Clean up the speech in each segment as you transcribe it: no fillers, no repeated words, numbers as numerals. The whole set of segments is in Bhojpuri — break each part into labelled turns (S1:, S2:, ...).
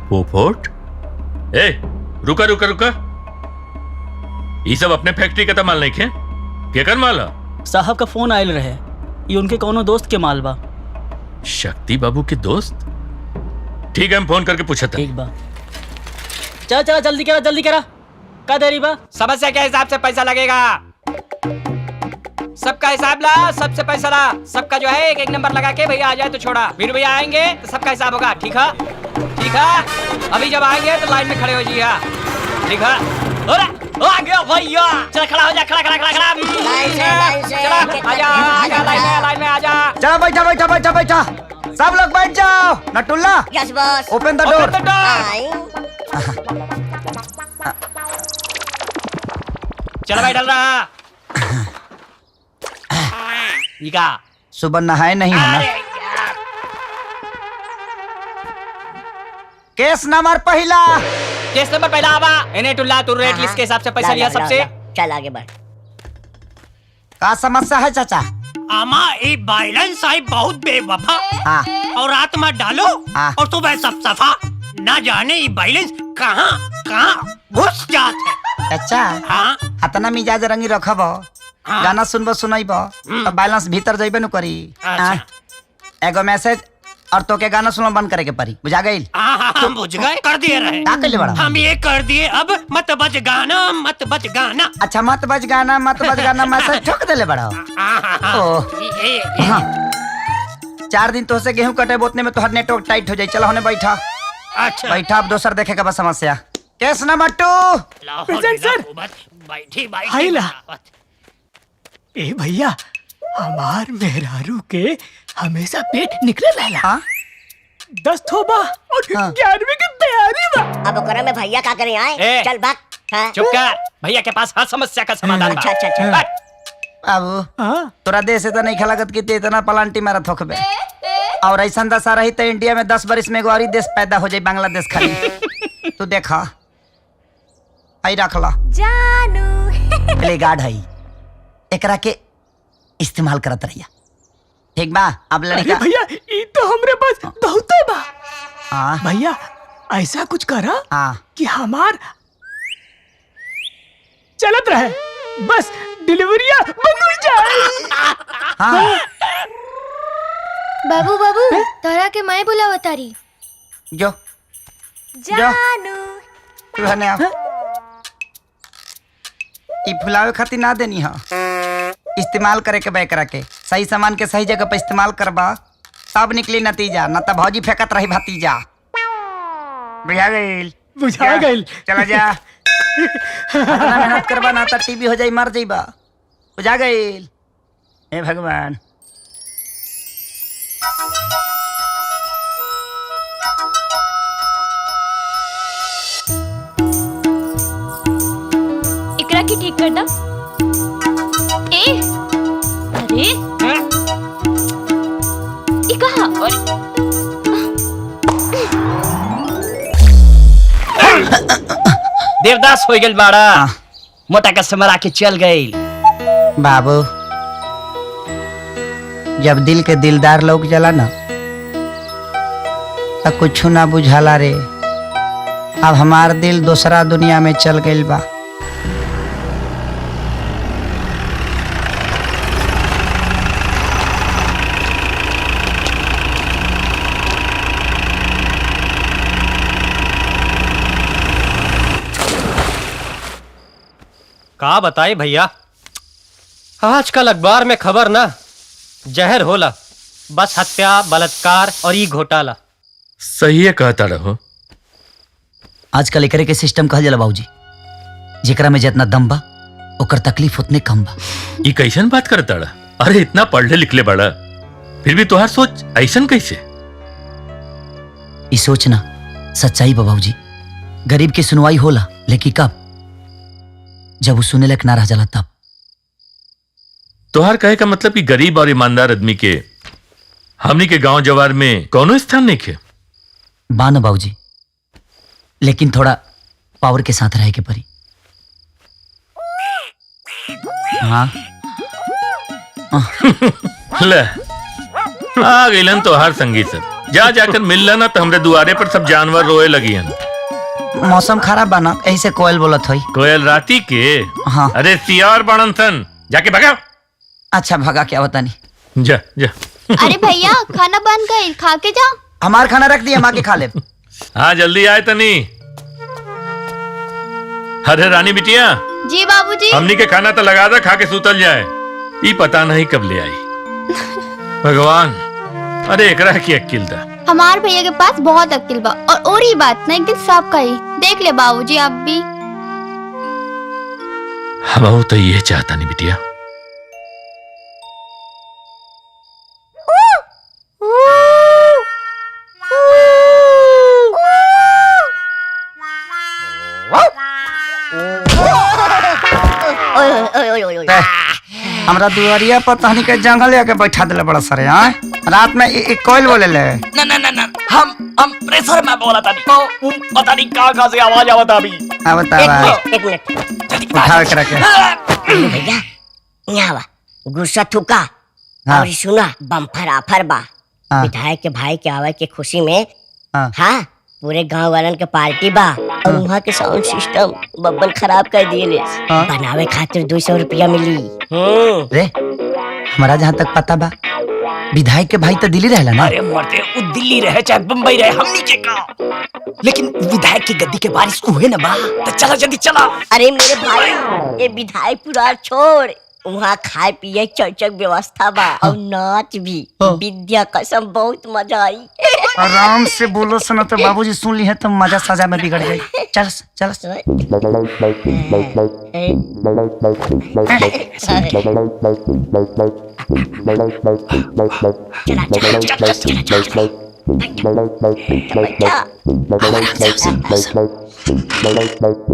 S1: पोपट? ए, रुका रुका रुका। ये सब अपने फैक्ट्री का तो माल नहीं खे? केकर माल है?
S2: साहब का फोन आयल रहे, ये उनके कोनो दोस्त के माल बा।
S1: शक्ति बाबू के दोस्त? ठीक है, हम फोन करके पूछा था।
S2: ठीक बा। चल चल जल्दी करा का देरी बा?
S3: समस्या के हिसाब से पैसा लगेगा। सबका हिसाब ला, सबसे पैसा ला। सबका जो है एक एक नंबर लगा के भैया आ जाए तो छोड़ा, फिर भैया आएंगे तो सबका हिसाब होगा। ठीक है ठीक है, अभी जब आएंगे तो लाइन में खड़े हो जाइए। ठीक है? अरे आ गया भैया, चल खड़ा हो जा, खड़ा खड़ा खड़ा खड़ा। चला आजा लाइन में आजा।
S4: चलो बैठा सब लोग बैठ जाओ। नटुल्ला,
S5: यस बॉस।
S4: ओपन द डोर।
S3: चलो भाई डल रहा। का
S4: सुबह नहाए नहीं है ना? केस नंबर पहला
S3: आवा। इन्हें टुल्ला तू रेट लिस्ट के हिसाब से पैसा लिया सबसे।
S5: चल आगे बढ़।
S4: का समस्या है चाचा?
S6: आमा ये बैलेंस आई बहुत बेवफा।
S4: हाँ।
S6: और रात में डालो
S4: हाँ।
S6: और सुबह सब सफा। ना जाने ये बैलेंस कहाँ घुस जाते।
S4: चाचा,
S6: हाँ
S4: अतना मिजाज रंगी रखब, गाना सुनबो सुनाइबो तो बैलेंस भीतर जाइबे न करी। एगो मैसेज और तो के गाना सुनना बंद करे के पड़ी, बुझा गई?
S6: हम बुझ गए, कर दिए रहे।
S4: का कर ले बड़ा?
S6: हम ये कर दिए। अब मत बज गाना।
S4: अच्छा, मत बज गाना मैसेज ठोक देले बड़ा। हाँ। 4 दिन तो से गेहूं कटे बोतने में तो हर नेटवर्क टाइट हो जाए। चलो होने बैठा।
S6: अच्छा
S4: बैठा, अब दोसर देखे का बस समस्या। केस नंबर 2।
S6: प्रेजेंट सर। बैठी
S7: ए भैया, हमार मेहरारू के हमेशा पेट निकले रहला।
S4: हाँ?
S7: 10 थोबा और 11वीं की तैयारी बा।
S5: अब ओकरा में भैया का करें आए? चल भाग। हाँ?
S3: चुप कर, भैया के पास हर समस्या का समाधान।
S5: अच्छा।
S4: बाबू, तोरा देश से तो नहीं खलागत की इतना पलांटी मारत होखबे। और ऐसा दशा रही तो इंडिया में 10 बरिस में एगो और देश पैदा हो जाए, बांग्लादेश खाली। तू देखा, आई रखला जानू प्ले गार्ड है, एकरा के इस्तेमाल करत रहिया। ठीक बा? अब लड़का
S7: भैया ये तो हमरे पास बहुत बा।
S4: हाँ
S7: भैया, ऐसा कुछ करा कि हमार चलत रहे, बस डिलीवरिया बंद हो जाए।
S4: हाँ।
S8: बाबू तोरा के मैं बुलावा तारी।
S4: जो जानू तू हने आ। ई फुलावे खातिर ना देनी है, इस्तेमाल करे के बैक रखे। सही सामान के सही जगह पे इस्तेमाल करबा तब निकली नतीजा, न तो भौजी फेंकत रही भतीजा। बुझा गई। चला जा। मेहनत करबा ना तो टीबी हो जाई, मर जाइबा। बुझा गई? हे भगवान।
S8: इकरा की ठीक कर दा। अरे कहा?
S3: देवदास हो गए बाड़ा। मोटा कस्टमर आके चल गई।
S4: बाबू, जब दिल के दिलदार लोग जला ना तो कुछ ना बुझाला रे। अब हमार दिल दूसरा दुनिया में चल गई बा।
S3: का बताए भैया, आजकल अखबार में खबर ना जहर होला, बस हत्या, बलात्कार और ये घोटाला।
S1: सही है कहता रहो।
S4: आजकल एकरे के सिस्टम कहल जाला बाबूजी, जेकरा में जितना दम बा ओकर तकलीफ उतने कम बा।
S1: ये कैसन बात करता रहा? अरे इतना पढ़ले लिखले बड़ा, फिर भी तुहार सोच ऐसन कैसे?
S4: ये सोचना सच्चाई बा बाबूजी। गरीब की सुनवाई होला, लेकिन कब? जब वो सुने लायक ना रह जाला तब।
S1: तुहार कहे का मतलब कि गरीब और ईमानदार आदमी के हमनी के गांव जवार में कौनो स्थान नहीं खे?
S4: बाना बाबूजी, लेकिन थोड़ा पावर के साथ रहे के परी। हाँ।
S1: ले आ गइलन तोहार संगी सब। जा जाकर मिल लेना तो हमरे दुआरे पर सब जानवर रोए लगी हैं।
S4: मौसम खराब बना ऐसे कोयल बोलत होई।
S1: कोयल राती के?
S4: हाँ।
S1: अरे सियार बाणन सन, जाके भगाओ।
S4: अच्छा भगा क्या बता नहीं।
S1: जा जा।
S8: अरे भैया खाना बन गई, खा के जा।
S4: हमार खाना रख दिया, माँ के खा ले।
S1: हाँ जल्दी आए तनी। अरे रानी बिटिया।
S8: जी बाबूजी।
S1: हमनी के खाना तो लगा दे, खा के सूतल जाए। ये पता नहीं कब ले आई। भगवान, अरे एकरा की अक्ल दा।
S8: हमार भैया के पास बहुत अक्ल बा और ही बात ना एक दिन सब कही देख ले बाबूजी आप भी।
S1: हम तो ये चाहता नहीं बिटिया।
S4: हमरा दुआरिया पर तहनी के जंगल आके बैठा दिले बड़ा सरे। रात में कोयल बोले ले।
S3: ना हम प्रेशर में बोला था। पता नहीं कहाँ से आवाज आवत अभी।
S4: बता
S5: एक मिनट
S4: उठा के रखे।
S5: भैया यहाँ वा गुस्सा थूका
S4: हाँ।
S5: और सुना बम्फर आफर बा।
S4: हाँ।
S5: विधायक के भाई के आवे के खुशी में
S4: हाँ।
S5: हाँ पूरे गांव वालन के पार्टी बा और वहाँ के साउंड सिस्टम बब्बन खराब कर दिए ले।
S4: हाँ।
S5: बनावे खातिर 200 रुपया मिली।
S4: रे हमारा जहाँ तक पता बा विधायक के भाई तो दिल्ली रहला ना।
S3: अरे मरते वो दिल्ली रहे चाहे बम्बई रहे हमनी के का, लेकिन विधायक की गद्दी के बारिश हुए ना बा। तो चला जल्दी चला।
S5: अरे मेरे भाई ये विधायक पूरा छोड़, वहाँ खाए पिए चौचक व्यवस्था बा और नाच भी। विद्या कसम बहुत मजा आई।
S4: आराम से बोलो सुनो तो बाबूजी सुन ली है तो मजा सजा में बिगड़ गई। चल चल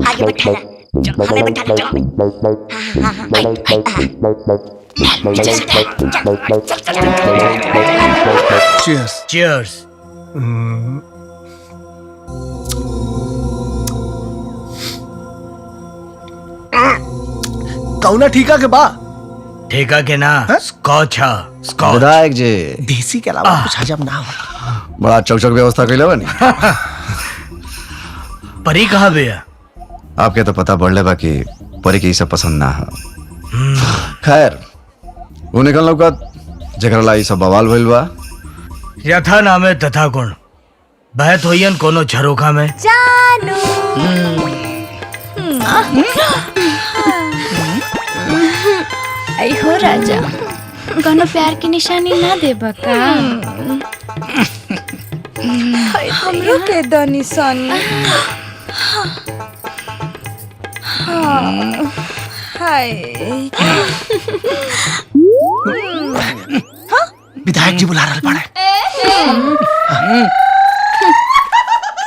S5: आगे बैठा हमें बैठा
S7: चीयर्स चीयर्स। कौना ठीका के बा?
S6: ठेका के ना स्कॉच है स्कॉच।
S9: विधायक जी
S7: देसी के अलावा कुछ हजम ना हो।
S9: बड़ा चौचक व्यवस्था कैले बनी।
S6: परी कहाँ भैया?
S9: आपके तो पता बढ़ले बा कि परी के ई सब पसंद ना है। खैर वो निकल लौकत जेकरा ला ई सब बवाल भइल बा।
S6: यथा नामे तथा गुण बहत होयन कोनो झरोखा में।
S8: आई हो राजा कोनो प्यार की निशानी ना दे बका।
S10: हमरो के द निशानी। हाय
S7: विधायक जी बुला रहे पड़े।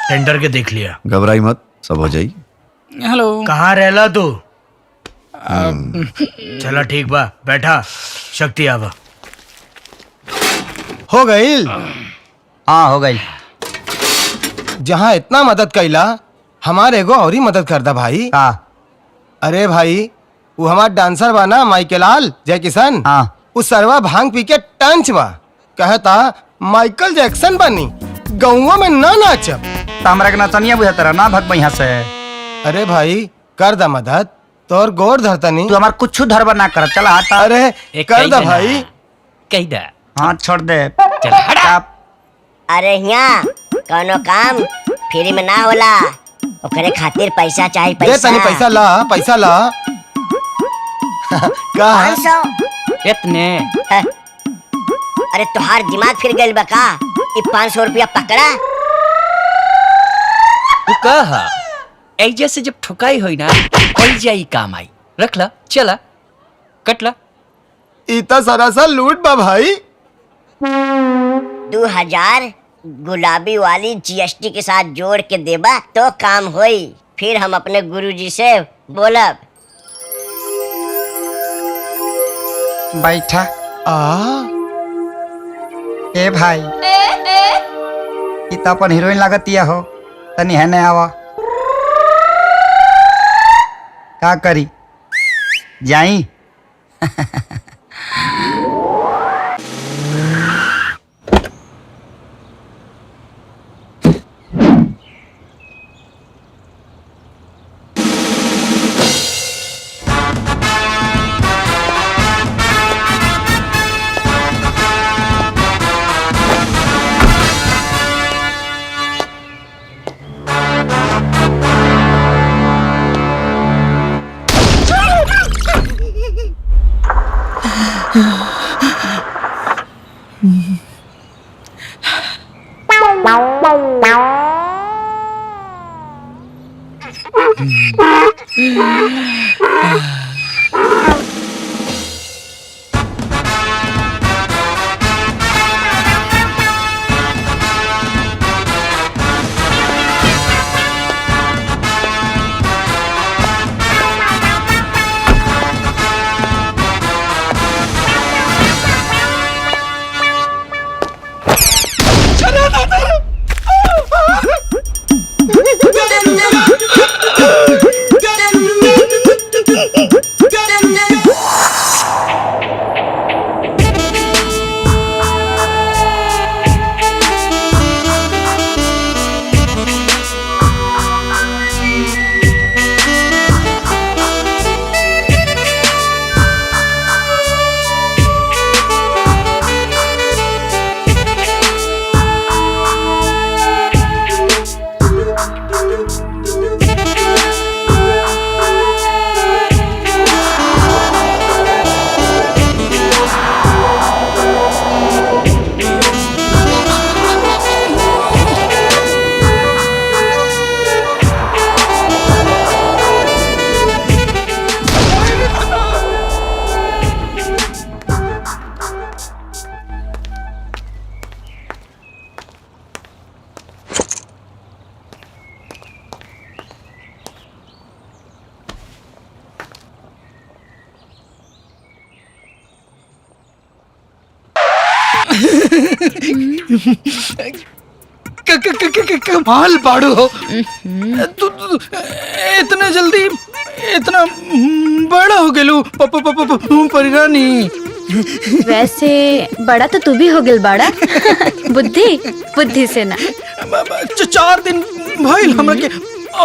S6: टेंडर के देख लिया।
S9: घबराई मत, सब हो जाई।
S3: हेलो।
S6: कहाँ रहला तू? चला ठीक बा, बैठा। शक्ति आवा।
S11: हो गई।
S4: हाँ हो गई।
S11: जहाँ इतना मदद कैला हमारे एगो और ही मदद कर दा भाई। अरे भाई वो हमार डांसर बा ना माइकलाल जय किशन। उस सरवा भांग पी के टंच बा, कहता माइकल जैक्सन बनी गौवा में ना नाचब।
S4: तो हमरा के नचनिया बुझा तरह ना भग यहाँ से।
S11: अरे भाई कर दा मदद, तोर गोर धरता नहीं।
S4: तू हमार कुछ धरबा ना कर। चला हटा।
S11: अरे कर दा भाई।
S3: कही दा।
S4: हाँ छोड़ दे।
S3: चल हटा।
S5: अरे यहाँ कोनो काम फ्री में ना होला, ओकरे खातिर पैसा चाहिए।
S11: दे तनी पैसा ला, पैसा ला। का
S5: 500
S3: इतने?
S5: अरे तुहार दिमाग फिर गइल बा का? ये 500 रुपया पकड़ा।
S3: तू कहा ऐजे से जब ठुकाई होई ना कोई जाई काम आई। रख ला, चला कट ला।
S11: इतना सरासर लूट बा भाई।
S5: 2000 गुलाबी वाली जीएसटी के साथ जोड़ के देबा तो काम होई। फिर हम अपने गुरुजी से बोलब।
S4: बैठा। ए भाई तो अपन हीरोइन लागतिया हो, तनी है नहीं आवा। का करी जाई।
S11: कमाल पाड़ो हो तू इतना जल्दी इतना बड़ा हो गेलू परिरानी।
S8: वैसे बड़ा तो तू भी हो गिल बाड़ा बुद्धि बुद्धि से ना
S11: 4 दिन भइल हमरा के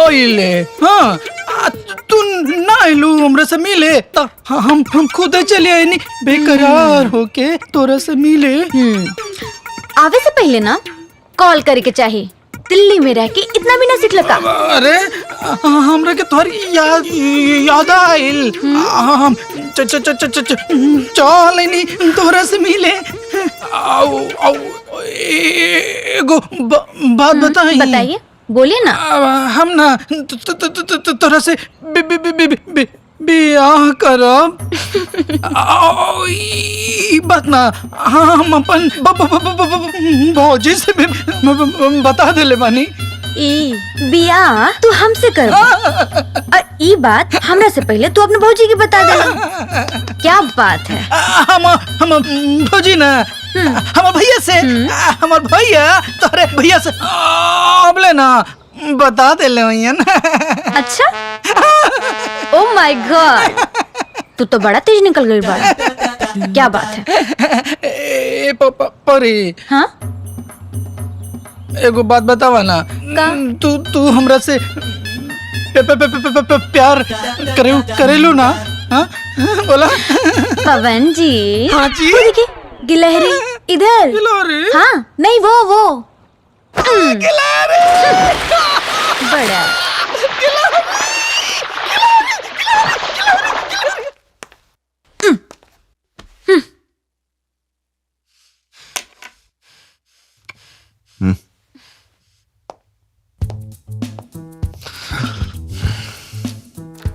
S11: आइले। हाँ तू ना आइलू हमरा से मिले त हम खुद चले आइनी बेकरार होके तोरा से मिले।
S8: आवे से पहले ना कॉल करे के चाहिए। दिल्ली में रह के इतना भी ना सीख लगा।
S11: अरे हमरा के तोहरी याद आइल। हम चल आइनी तोरा से मिले। एगो बात
S8: बताइए बोलिए ना।
S11: हम ना तोरा से बियाह करब। बात ना हम अपन भौजी से बता देले बानी।
S8: बियाह तू हमसे कर और ई बात हमरा से पहले तू अपने भौजी के बता दे। क्या बात है।
S11: हम भौजी ना हमार भैया से हमार भैया तोरे भैया से अबले ना बता देले ना।
S8: अच्छा ओह माय गॉड तू तो बड़ा तेज निकल गई बाड़ा। क्या बात है।
S11: परी
S8: हाँ
S11: एगो बात बतावा ना। तू हमरा से प्यार करेलू ना। हाँ बोला।
S8: पवन जी।
S11: हाँ जी।
S8: देखिए गिलहरी इधर।
S11: गिलहरी
S8: हाँ नहीं वो बड़ा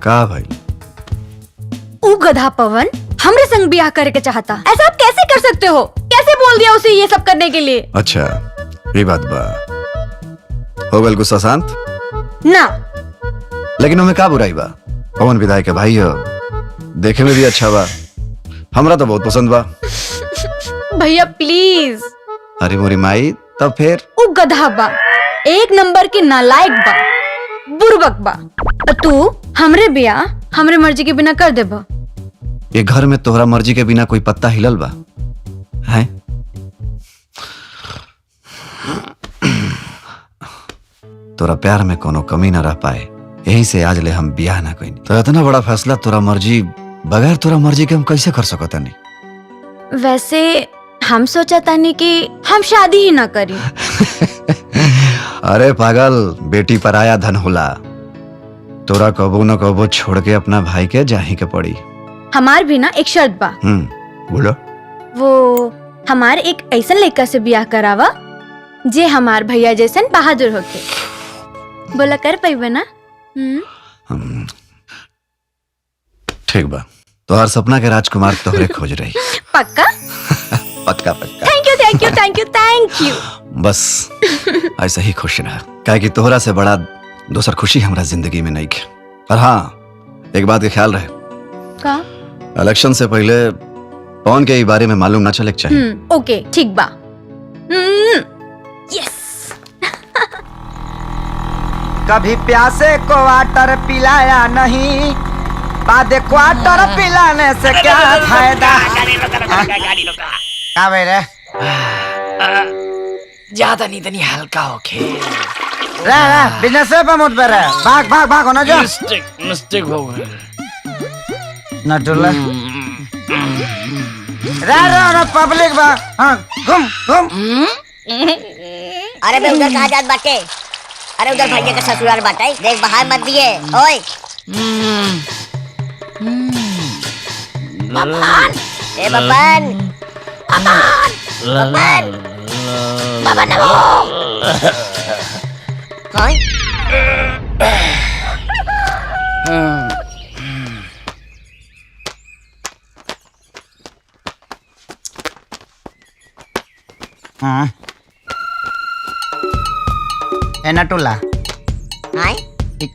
S9: का भाई
S8: ऊ गधा पवन हमरे संग ब्याह करे के चाहता। ऐसा आप कैसे कर सकते हो। कैसे बोल दिया उसे ये सब करने के लिए।
S9: अच्छा ये बात बा हो गल गुस्सा शांत
S8: ना।
S9: लेकिन हमें का बुराई बा। पवन विधायक के भाई हो देखे में भी अच्छा बा। हमरा तो बहुत पसंद बा।
S8: भैया प्लीज।
S9: अरे मोरी माई तब फिर
S8: ऊ गधा बा एक नंबर के नालायक बा बुर्बक बा। तू हमरे ब्याह हमरे मर्जी के बिना कर देबा।
S9: ये घर में तोहरा मर्जी के बिना कोई पत्ता हिलल बा है। तोरा प्यार में कोनो कमी ना रह पाए यही से आज ले हम ब्याह ना कइनी। तो इतना बड़ा फैसला तोरा मर्जी बगैर तोरा मर्जी के हम कैसे कर सकत नहीं।
S8: वैसे हम सोचा तानी कि हम शादी ही ना करी।
S9: अरे पागल बेटी पराया धन होला। तोरा कबो न कबो छोड़ के अपना भाई के जाही के पड़ी।
S8: हमार भी ना एक शर्त बा।
S9: बोलो।
S8: वो हमार एक ऐसा लड़का से ब्याह करावा जे हमार भैया जैसन बहादुर होके। बोला कर पाइबा ना।
S9: ठीक बा, तोहर सपना के राजकुमार तोहरे खोज रही।
S8: पक्का?
S9: पक्का पक्का।
S8: Thank you thank you thank you thank you.
S9: बस ऐसा ही खुश रहा, काहे कि तोहरा से बड़ा दूसर खुशी हमरा जिंदगी में नहीं है। और हाँ, एक बात के ख्याल रहे,
S8: का?
S9: इलेक्शन से पहले पवन के ई बारे में मालूम ना चले के चाहिए।
S8: ओके ठीक बा। यस।
S4: कभी प्यासे को वाटर पिलाया नहीं, बाद क्वार्टर पिलाने से क्या फायदा। का भाई रे?
S6: ज्यादा नहीं तनी हल्का होके।
S4: रे बिजनेस पे मुझ पे रे, भाग भाग भाग होना जो।
S6: मिस्टेक हो गया।
S4: ना डुल्ला। रे ना पब्लिक बा। हाँ घूम घूम।
S5: अरे बे उधर कहाँ जात बाटे? अरे उधर भैया का ससुराल बाटे, देख बाहर मत दिए। ओए बबन, ए बबन, बबन, बबन कौन?
S4: ए नटुला,
S5: हाय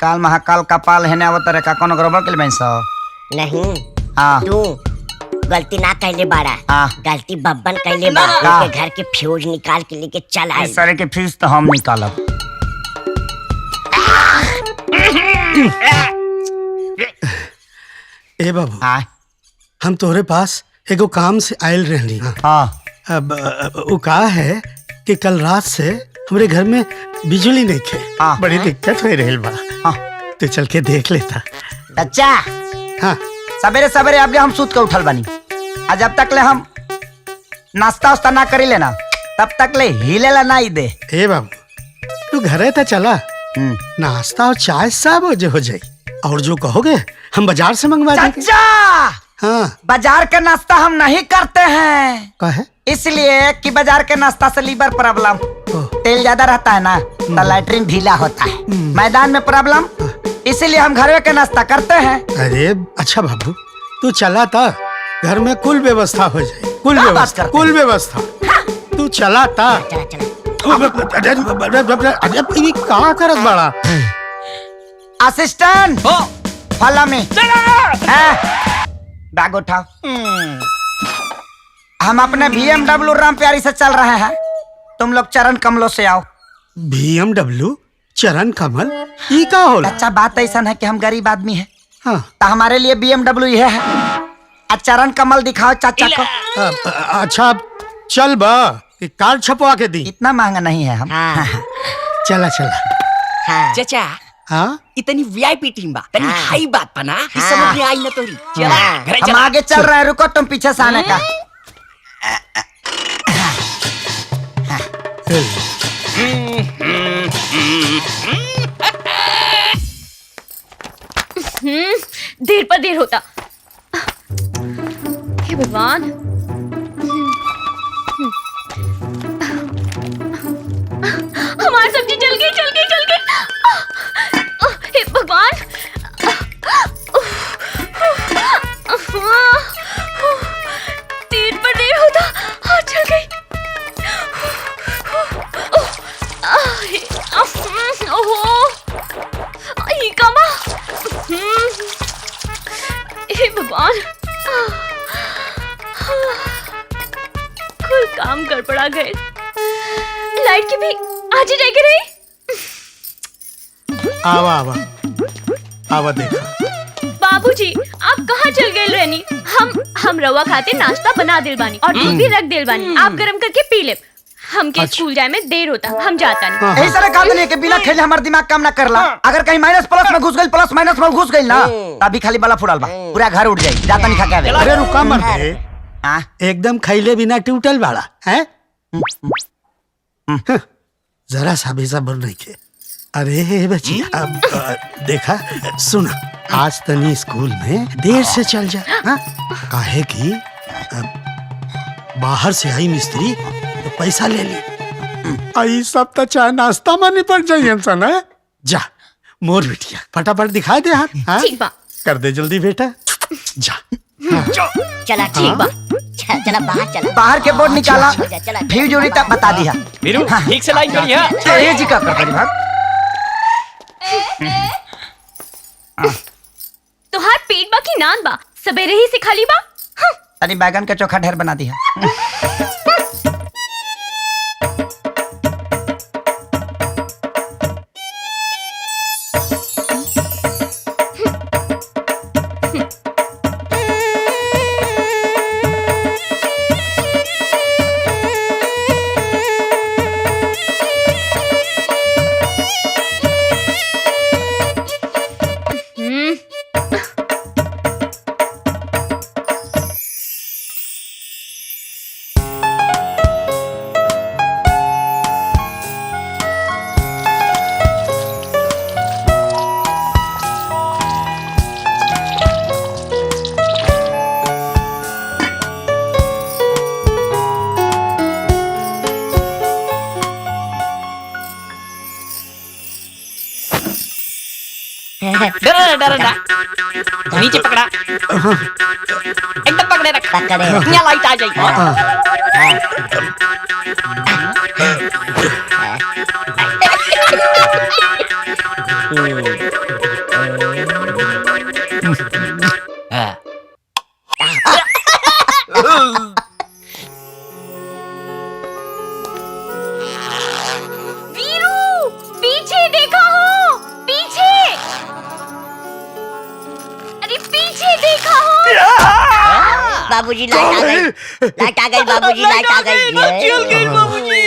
S4: काल महाकाल कपाल है ना, वो तरह का कोनो गड़बड़ के लिए सो
S5: नहीं।
S4: हाँ
S5: तू गलती ना कहले बाड़ा, गलती बब्बन कहले बा। उनके घर के फ्यूज निकाल के लेके चल आए।
S4: सारे के फीस तो हम निकालब।
S7: ए बाबू, हम तोहरे पास एगो काम से आयल रहनी। अब वो कहा है कि कल रात से हमारे घर में बिजली नहीं थे, बड़ी दिक्कत हो रही बा। तो चल के देख लेता।
S4: अच्छा
S7: हाँ,
S4: सवेरे सवेरे अब हम सूत के उठल बनी, आज जब तक ले हम नाश्ता उस्ता ना करी लेना तब तक ले हिले ला नहीं दे।
S7: ए बाबू, तू घरे तो चला, नाश्ता और चाय सब हो जाए, और जो कहोगे हम बाजार से मंगवा देंगे। हाँ,
S4: बाजार का नाश्ता हम नहीं करते हैं।
S7: कहे?
S4: इसलिए कि बाजार के नाश्ता से लीवर प्रॉब्लम, तेल ज्यादा रहता है ना तो लैट्रिन ढीला होता है, मैदान में प्रॉब्लम, इसीलिए हम घर के नाश्ता करते हैं।
S7: अरे अच्छा बाबू, तू चला था, घर में कुल व्यवस्था हो जाए, कुल व्यवस्था। तू चला था। अरे क्या करत बड़ा
S4: असिस्टेंट फला में बैग उठाओ। हम अपने BMW राम प्यारी से चल रहे हैं, तुम लोग चरण कमलों से आओ।
S7: BMW चरण कमल ये का होला?
S4: अच्छा बात ऐसा है कि हम गरीब आदमी हैं,
S7: हाँ,
S4: तो हमारे लिए BMW ये है। चरण कमल दिखाओ चाचा को।
S7: अच्छा चल बा, कार्ड छपवा के दी।
S4: इतना महंगा नहीं है हम।
S7: चला चला।
S3: चाचा,
S7: हाँ,
S3: इतनी VIP टीम बा, तनी हाई बात पना, कि समझ में आई ना तोरी। चला घरे
S4: हम
S3: चला।
S4: आगे चल रहे हैं, रुको तुम पीछे से आने का।
S8: देर पर देर होता। हे भगवान, हमारी सब्जी जल गई जल गई जल गई। हे भगवान, देर पर देर होता, जल गई। ओहो, ये कमा। हे भगवान, कुल काम गड़बड़ा गए, लाइट की भी आज ही जाके रही।
S7: आवा आवा आवा देखा।
S8: बाबूजी, आप कहाँ चल गए रहनी? हम रवा खाते नाश्ता बना दिल बानी और दूध भी रख दिल बानी, आप गरम करके पी ले। हमके स्कूल जाए में देर होता, हम जाता नहीं।
S4: यही सारे काम नहीं है कि बिना खेले हमारा दिमाग काम ना करला। अगर कहीं माइनस प्लस में घुस गई, प्लस माइनस में घुस गई ना, तभी खाली बाला फुड़ाल बा, पूरा घर उठ जाए। जाता नहीं खा के आवे।
S7: अरे रुका मत दे, एकदम खैले बिना टूटल बाड़ा है। जरा सा भी सब्र नहीं के। अरे बच्ची, अब देखा सुना, आज तनी स्कूल में देर से चल जा। काहे कि बाहर से आई मिस्त्री तो पैसा ले ली, आई सब तो चाय नाश्ता में निपट जाइए इंसान है। जा मोर बिटिया फटाफट दिखाई दे हाथ। हाँ?
S8: ठीक बा।
S7: कर दे जल्दी बेटा। जा
S5: चला ठीक बा। चला बाहर चला।
S4: बाहर के बोर्ड निकाला,
S5: चला
S4: फिर जोड़ी तक बता दिया।
S3: वीरू ठीक से लाइन करिए।
S4: ये जी का कर भाग।
S8: तुहार पेट बा की नान बा, सवेरे ही से खाली बा।
S4: तनी बैगन का चोखा ढेर बना दिया।
S3: डर नीचे पकड़ा, एकदम पकड़े रख। यहाँ लाइट आ जाएगी।
S8: वीरू, पीछे देखा हो, पीछे। अरे पीछे देखा हो।
S5: बाबूजी लाइट आ गई, लाइट आ गई बाबूजी, लाइट आ गई।
S3: चल गई बाबूजी।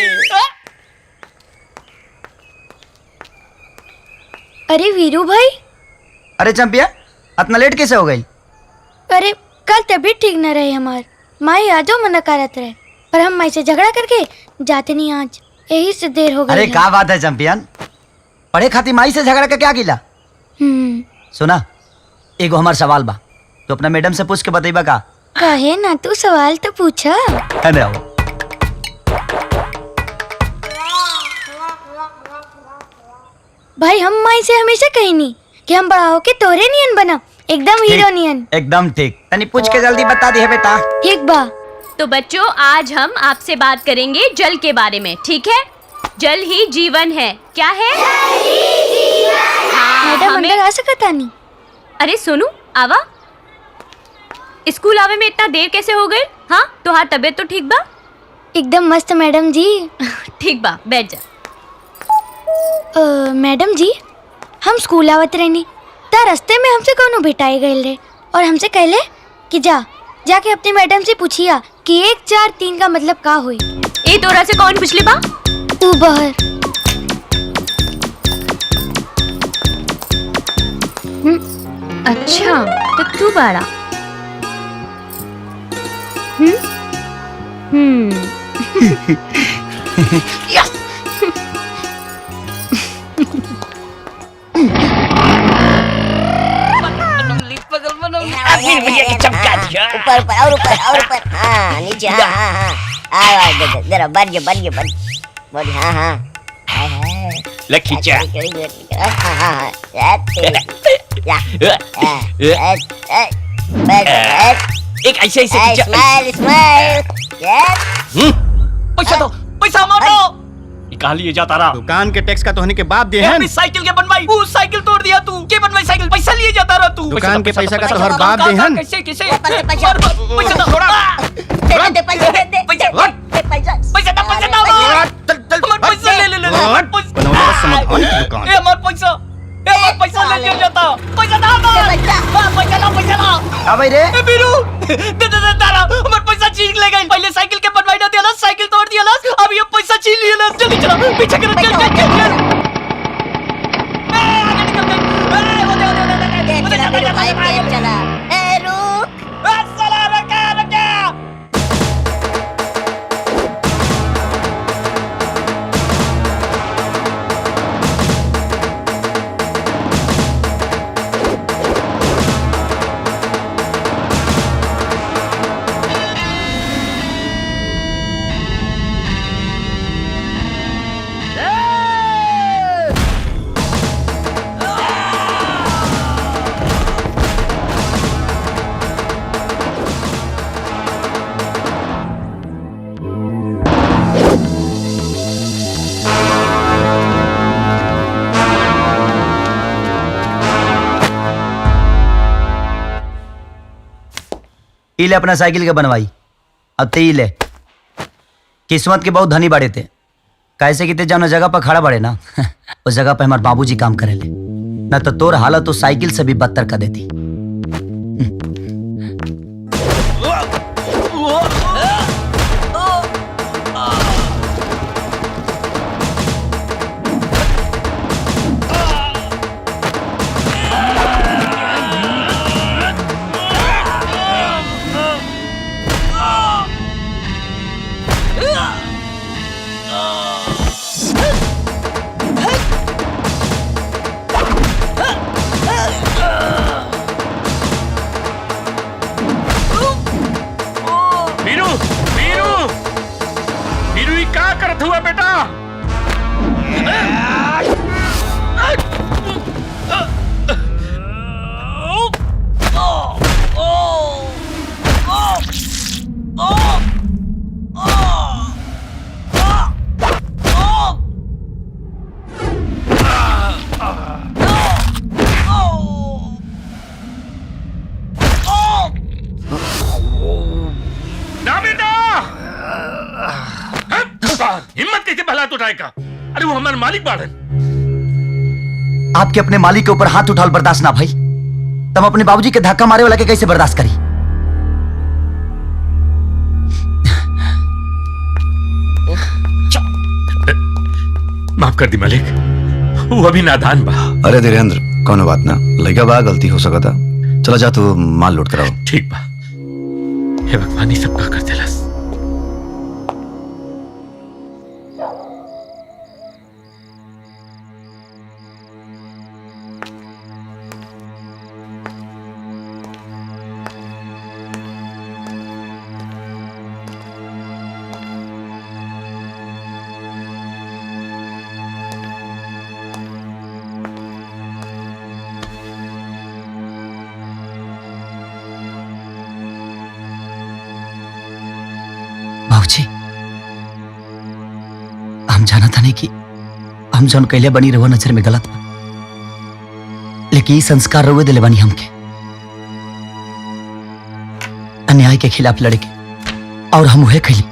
S10: अरे वीरू भाई।
S4: अरे चंपिया, इतना लेट कैसे हो गई?
S10: अरे कल तबीयत ठीक न रही हमार, माई आजो मना करत रहे, पर हम माई से झगड़ा करके जाते नहीं आज, यही से देर हो गई।
S4: अरे क्या बात है चंपियन, पढ़े खातिर माई से झगड़ा के क्या गिला? सुना, एगो हमार सवाल बा, तो अपना मैडम से पूछ के बतेबा का?
S10: कहे ना, तू सवाल तो पूछा।
S4: है आओ।
S10: भाई हम माई से हमेशा कही नहीं कि हम बड़ा होके तोरे नियन बना, एकदम हीरो नियन।
S4: एकदम ठीक, तनी पूछ के जल्दी बता दी है बेटा।
S10: ठीक बा।
S8: तो बच्चों, आज हम आपसे बात करेंगे जल के बारे में, ठीक है? जल ही जीवन है। क्या है?
S10: मैडम अंदर आ सकता नहीं?
S8: अरे सोनू, आवा। स्कूल आवे में इतना देर कैसे हो गई? हाँ, तुम्हारी तबीयत तो ठीक बा?
S10: एकदम मस्त मैडम जी।
S8: ठीक बा, बैठ जा।
S10: मैडम जी, हम स्कूल आवत रहनी ता रास्ते में हमसे कोनो भेटाई गए रहे और हमसे कहले कि जाके अपनी मैडम से पूछिया कि 1 4 3 का मतलब का हुई।
S8: ए तोरा से कौन पूछले बा?
S10: तू बहर।
S8: अच्छा, तो तू बाड़ा।
S3: चमका दिया।
S5: ऊपर ऊपर और ऊपर और ऊपर। हाँ नीचे। हाँ हाँ हाँ। आवाज दे दे जरा, बढ़ बढ़। हाँ हाँ।
S3: ले खींचा।
S5: हाँ हाँ।
S3: एक ऐसे ऐसे खींचा।
S5: स्माइल।
S3: पैसा दो, पैसा मारो। कहाँ लिए जाता रहा?
S11: दुकान के टैक्स का तो होने के बाद दे हैं।
S3: साइकिल के बनवाई, वो साइकिल तोड़ दिया तू। के बनवाई साइकिल? पैसा लिए जाता रहा तू।
S11: दुकान के पैसा का तो हर बाप दे हैं।
S3: कैसे कैसे?
S5: पैसा
S3: पैसा थोड़ा।
S5: दे पैसा दे पैसा
S3: पैसा ले हमार पैसा ले लिया जाता। पैसा ना पैसा ना।
S4: अब रे
S3: बीरू दे तारा हमार पैसा छीन ले गई। पहले साइकिल के बनवाई ना दिया, साइकिल तोड़ दिया, अब ये पैसा छीन लिया। जल्दी चलो, पीछे कर चल। आगे निकल गई।
S5: चला ए रुक।
S3: साला रका।
S4: ई ले अपना साइकिल के बनवाई। अब ते ई ले, किस्मत के बहुत धनी बड़े थे, कैसे कि ते जौन जगह पर खड़ा बड़े ना उस जगह पे हमारे बाबूजी काम करे ले, ना तो तोर हालत तो साइकिल से भी बदतर कर देती।
S1: वीरू वीरू वीरू ये क्या करत हुआ बेटा? ना बेटा, हिम्मत कैसे भला उठाएगा? अरे वो हमारे मालिक बाड़न।
S4: आपके अपने मालिक के ऊपर हाथ उठाल बर्दाश्त ना भाई, तब अपने बाबूजी के धक्का मारे वाला के कैसे बर्दाश्त करी?
S1: माफ कर दी मालिक, वो अभी नादान बा।
S9: अरे धीरेन्द्र, कोनो बात ना, लड़का बा, गलती हो सकता। चला जा, तू माल लोड कराओ।
S1: ठीक बा। हे भगवान, ये सब का कर देलस।
S4: बाबूजी, हम जाना था नहीं कि हम जौन कैले बनी रहो नजर में गलत बा, लेकिन ये संस्कार रहुए दिले बनी हमके अन्याय के खिलाफ लड़े के, और हम उहे कैली।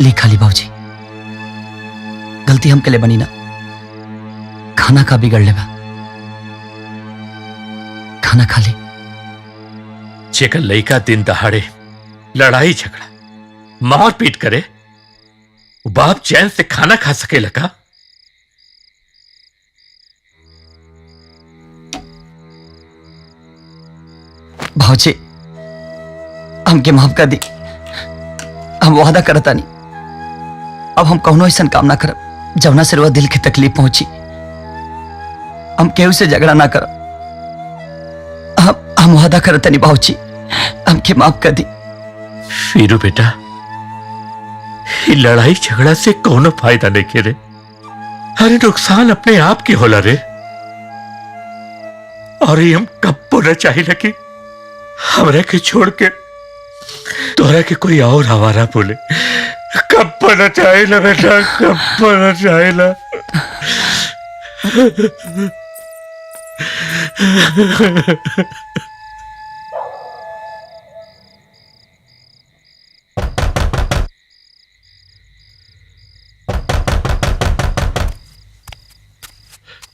S4: लिखा ली बाबूजी, गलती हम के लिए बनी ना, खाना का बिगड़ लेगा, खाना खा ली।
S1: जेकर लइका दिन दहाड़े लड़ाई झगड़ा मार पीट करे, बाप चैन से खाना खा सके लगा?
S4: भाऊजी, हमके माफ कर दी, हम वादा करता नहीं, अब हम कौनो ऐसा काम ना करब जवना से दिल की तकलीफ पहुंची। हम केहू से झगड़ा ना करब, हम वादा करता नहीं बाबूजी, हमके माफ कर दी।
S1: वीरू बेटा, ये लड़ाई झगड़ा से कोनो फायदा नहीं के रे, अरे नुकसान अपने आप की होला रे। और ये हम कब बोलना चाहिए लगी हमरा के छोड़ के तोरा के कोई और आवारा बोले, कब बोलना चाहिए बेटा, कब बोलना चाहिए।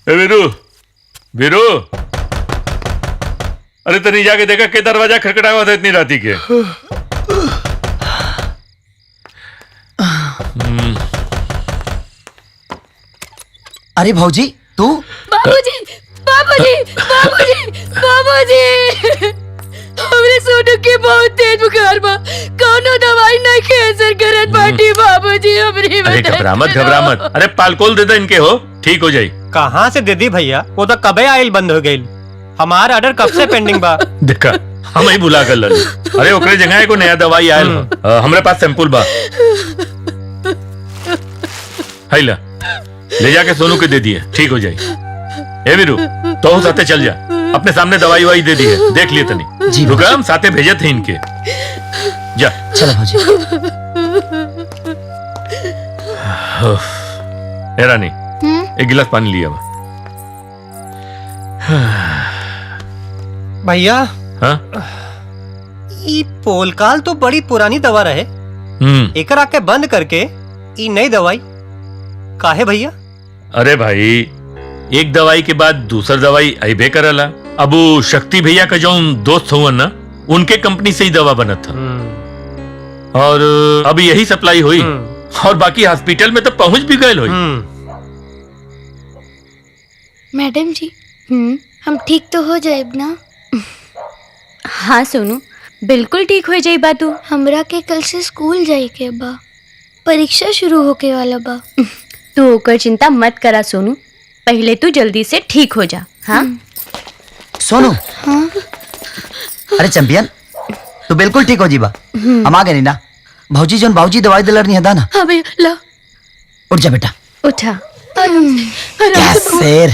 S1: वीरू वीरू, अरे तनी जाके देखा के दरवाजा खटखटा हुआ था इतनी राती के।
S4: अरे भाऊजी, तू?
S8: बाबूजी बाबूजी बाबूजी बाबूजी, हमरे सोनू के बहुत तेज बुखार बा, कौनो दवाई नहीं के असर करत बाटी बाबूजी, हमरी
S1: अरे घबरा मत, अरे पालकोल दे दे इनके, हो ठीक हो जाई।
S3: कहाँ से दे दी भैया, वो तो कबे आइल बंद हो गई, हमारा ऑर्डर कब से पेंडिंग बा।
S1: देखा हम ही भुला कर लली। अरे ओकरे जगह को नया दवाई आयल हमरे पास सैंपल बा, ले जाके सोनू के दे दिए, ठीक हो जाए। ए वीरू, तो साथे चल जा। अपने सामने दवाई वाई दे दी है, देख लिए तनी
S4: जी
S1: रुका, हम साथे भेजे थे इनके। जा
S4: चलो भौजी।
S1: ए रानी, एक गिलास पानी लिया।
S6: भैया
S1: हाँ?
S6: ई पोलकाल तो बड़ी पुरानी दवा रहे, एक आके बंद करके ई नई दवाई काहे भैया?
S1: अरे भाई, एक दवाई के बाद दूसर दवाई अबे करला। अब वो शक्ति भैया का जो दोस्त हुआ ना, उनके कंपनी से ही दवा बना था और अब यही सप्लाई हुई और बाकी हॉस्पिटल में तो पहुंच भी गए हुई।
S10: मैडम जी हम ठीक तो हो जाए ना?
S8: हाँ सोनू, बिल्कुल ठीक हो जाई बा तू।
S10: हमरा के कल से स्कूल जाए के बा, परीक्षा शुरू होके वाला बा।
S8: तू ओकर चिंता मत करा सोनू, पहले तू जल्दी से ठीक हो जा। हाँ
S4: सोनू।
S10: हाँ?
S4: अरे चैंपियन, तू बिल्कुल ठीक हो जीबा। हम आ गए नी ना। भौजी जोन बाबूजी दवाई दिलर नहीं है ना।
S8: हाँ भैया ला।
S4: उठ जा बेटा।
S8: उठा।
S4: क्या शेर।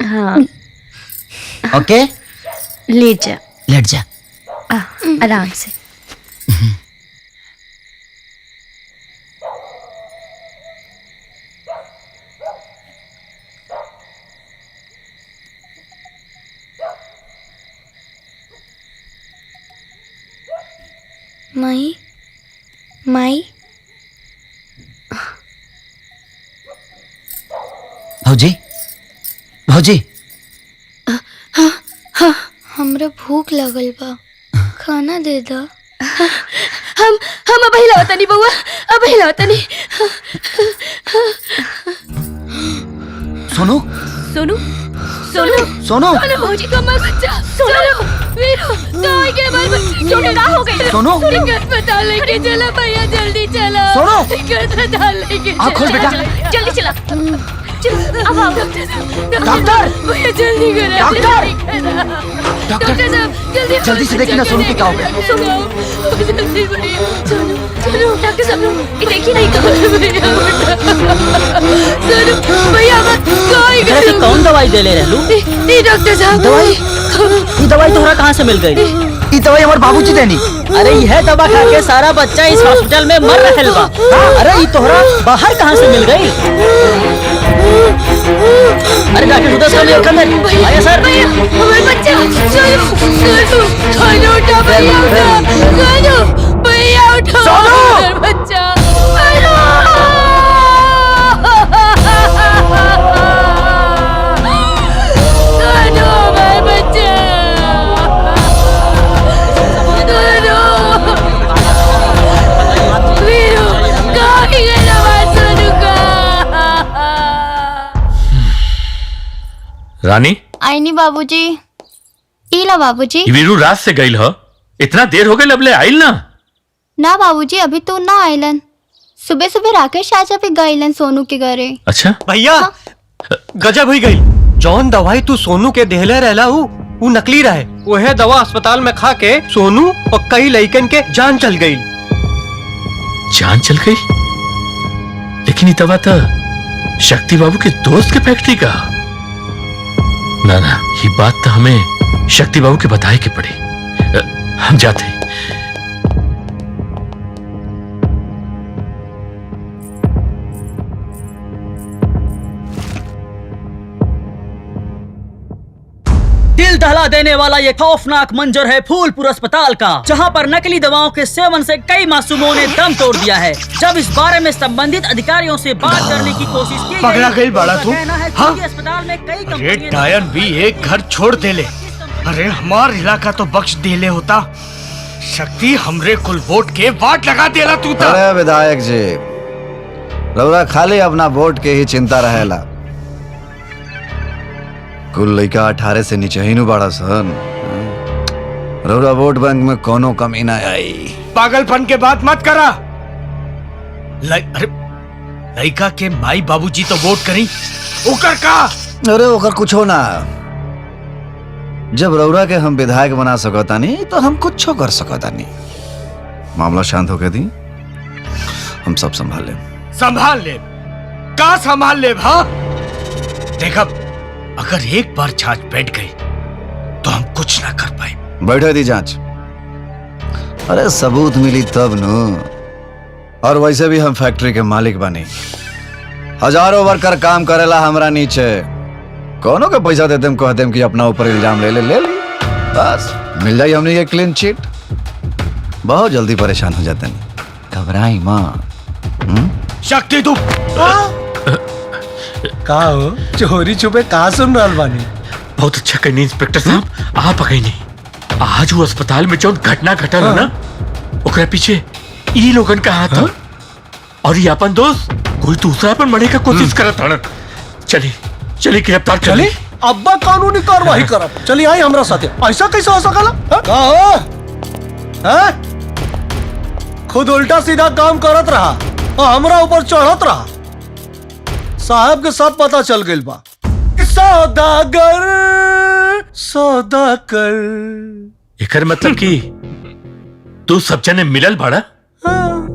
S8: हाँ
S4: ओके,
S8: ले जा।
S4: लेट जा।
S8: आराम से।
S10: माई माई।
S4: भौजी भौजी।
S10: हमरा भूख लगल बा, खाना दे दा।
S8: हम अब हिलावता नहीं बउआ, अब हिलावता नहीं।
S4: सोनू
S8: सोनू सोनू
S4: सोनू
S8: अरे भौजी का मत बच्चा। सोनू वीरू कहाँ गए हमारे बच्चे? सोनू ना हो गई।
S4: सोनू
S8: अस्पताल लेके चला भैया, जल्दी चला।
S4: सोनू
S8: अस्पताल लेके
S4: आँख खोल बेटा।
S8: जल्दी चला। अब आओ
S4: डॉक्टर
S8: भैया, जल्दी करा।
S4: डॉक्टर
S8: साहब
S4: जल्दी से देखिए ना सोनू के क्या हो गया।
S8: जल्दी भैया, सोनू सोनू डॉक्टर साहब ये देखिए नहीं कहाँ है भैया। सोनू भैया मत कोई
S2: अरे कौन दवाई दे ले रहलू?
S8: डॉक्टर साहब
S4: दवाई?
S2: ये दवाई तोहरा कहाँ से मिल गई?
S4: ये दवाई हमारे बाबूजी देनी।
S2: अरे यह दवा खा के सारा बच्चा इस हॉस्पिटल में मर रहल बा। अरे ये तोहरा बाहर कहाँ से मिल गई? अरे डॉक्टर सुदर्शन ने अंदर आया सर।
S8: हमारे बच्चा सोनू सोनू सोनू उठा भैया, उठा सोनू भैया, उठा हमारा बच्चा। सोनू हमारा बच्चा। सोनू वीरू कहाँ गया हमारा सोनू का?
S1: रानी
S10: आईनी बाबूजी। इला बाबूजी।
S1: ये वीरू रात से गईल ह, इतना देर हो गई अब ले आइल ना?
S10: ना बाबूजी अभी तो ना आइलन, सुबह सुबह राकेश चाचा भी गइलन सोनू के घरे।
S1: अच्छा
S6: भैया गजब हुई गई। जौन दवाई तू सोनू के देहले रहला वो नकली रहे। वह दवा अस्पताल में खा के सोनू और कई लड़कन के जान चल गई।
S1: जान चल गई? लेकिन ये दवा था शक्ति बाबू के दोस्त के फैक्ट्री का। ना ना, ये बात तो हमें शक्ति बाबू के बताए के पड़ी। हम जाते हैं।
S2: दिल दहला देने वाला ये खौफनाक मंजर है फूलपुर अस्पताल का, जहां पर नकली दवाओं के सेवन से कई मासूमों ने दम तोड़ दिया है। जब इस बारे में संबंधित अधिकारियों से बात करने की कोशिश की
S7: पगला गई बड़ा तू? हाँ?
S2: अस्पताल में कई
S7: अरे टायन भी एक घर छोड़ दे ले। अरे हमार इलाका तो बख्श दे ले होता। शक्ति हमरे कुल वोट के वाट लगा देला तू तो।
S9: अरे विधायक जी, रउरा खाली अपना वोट के ही चिंता रहेला। कुल लइका 18 से नीचे ही नु बाड़ा सन। रउरा वोट बैंक में कोनो कमी ना आई।
S7: पागलपन के बात मत करा। अरे लइका के माई बाबूजी तो वोट करी, ओकर का?
S9: अरे ओकर कुछ हो ना। जब रउरा के हम विधायक बना सकता नहीं तो हम कुछ कर सकता नहीं। मामला शांत होके दी, हम सब संभाल ले।
S7: संभाल ले? का संभाल ले? हाँ देख अब अगर एक बार जांच बैठ गई तो हम कुछ ना कर पाए।
S9: बैठे दी जांच। अरे सबूत मिली तब नु। और वैसे भी हम फैक्ट्री के मालिक बनी, हजारों वर्कर काम करेला हमरा नीचे। कोनो के पैसा देते हम कहते कि अपना ऊपर इल्जाम ले ली, बस मिल जाए हमने ये क्लीन चिट। बहुत जल्दी परेशान हो जाते हैं, घबराई माँ।
S7: शक्ति तू का हो चोरी छुपे कहा सुन रहा बानी?
S1: बहुत अच्छा करनी इंस्पेक्टर साहब, आप कहीं नहीं। आज वो अस्पताल में जो घटना घटल है ना, ओकरा पीछे ई लोगन का हाथ है। और ये अपन दोस्त कोई दूसरा पर मरे का कोशिश करत हन। चली चली गिरफ्तार कर ली।
S7: अब्बा कानूनी कार्रवाई करब। चली आई हमरा साथे। ऐसा कैसे हो सकला? का हो? हैं? खुद उल्टा सीधा काम करत रहा और हमरा ऊपर चढ़त रहा। साहब के सब पता चल गइल बा। सौदागर सौदा कर।
S1: एकर मतलब कि तू सब जने मिलल बड़ा।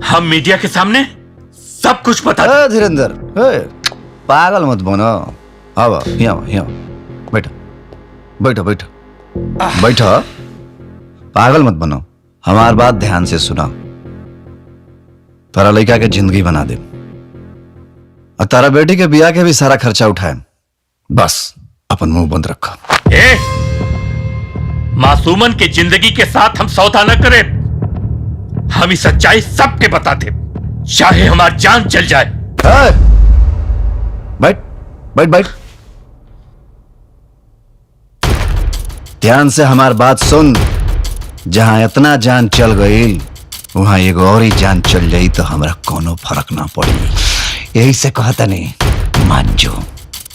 S1: हम मीडिया के सामने सब कुछ बता।
S9: धीरेन्द्र पागल मत बनो। अब यहाँ बैठो बैठो बैठो बैठो। पागल मत बनो, हमार बात ध्यान से सुना। तारा लड़का के जिंदगी बना दे और तारा बेटी के बियाह के भी सारा खर्चा उठाए। बस अपन मुंह बंद रखो।
S1: मासूमन के जिंदगी के साथ हम सौदा न करें। हम इस सच्चाई सबके बताते, चाहे हमारी जान चल जाए।
S9: बैठ बैठ बैठ। ध्यान से हमार बात सुन। जहां इतना जान चल गई वहां एगो और ही जान चल जाई तो हमरा कोनो फर्क ना पड़ी। यही से कहता नहीं मान जो।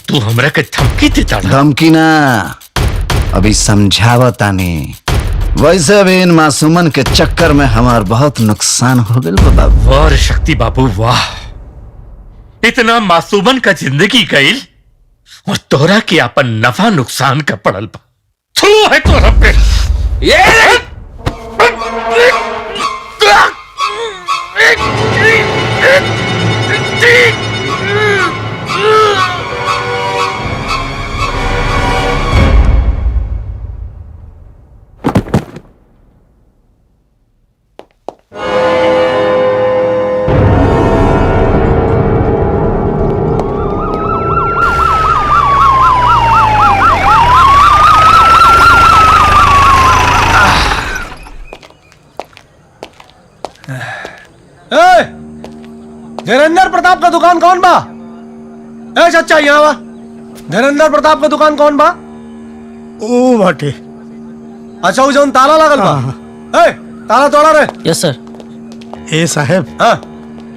S1: तू हमरा के धमकी देता ना?
S9: धमकी ना, अभी समझावता नहीं। वैसे भी इन मासूमन के चक्कर में हमार बहुत नुकसान हो गया बाबू।
S1: वाह शक्ति बाबू वाह, इतना मासूमन का जिंदगी गईल और तोरा के अपन नफा नुकसान का पड़ल बा। थू है तोरा पे।
S11: धीरेन्द्र प्रताप का दुकान कौन बा? ए चाचा यहाँ बा। धीरेन्द्र प्रताप का दुकान कौन बा?
S7: ओ बाटे।
S11: अच्छा वो जौन ताला लगल बा। ए ताला तोड़ा रे।
S2: यस सर।
S7: ए साहब
S11: हाँ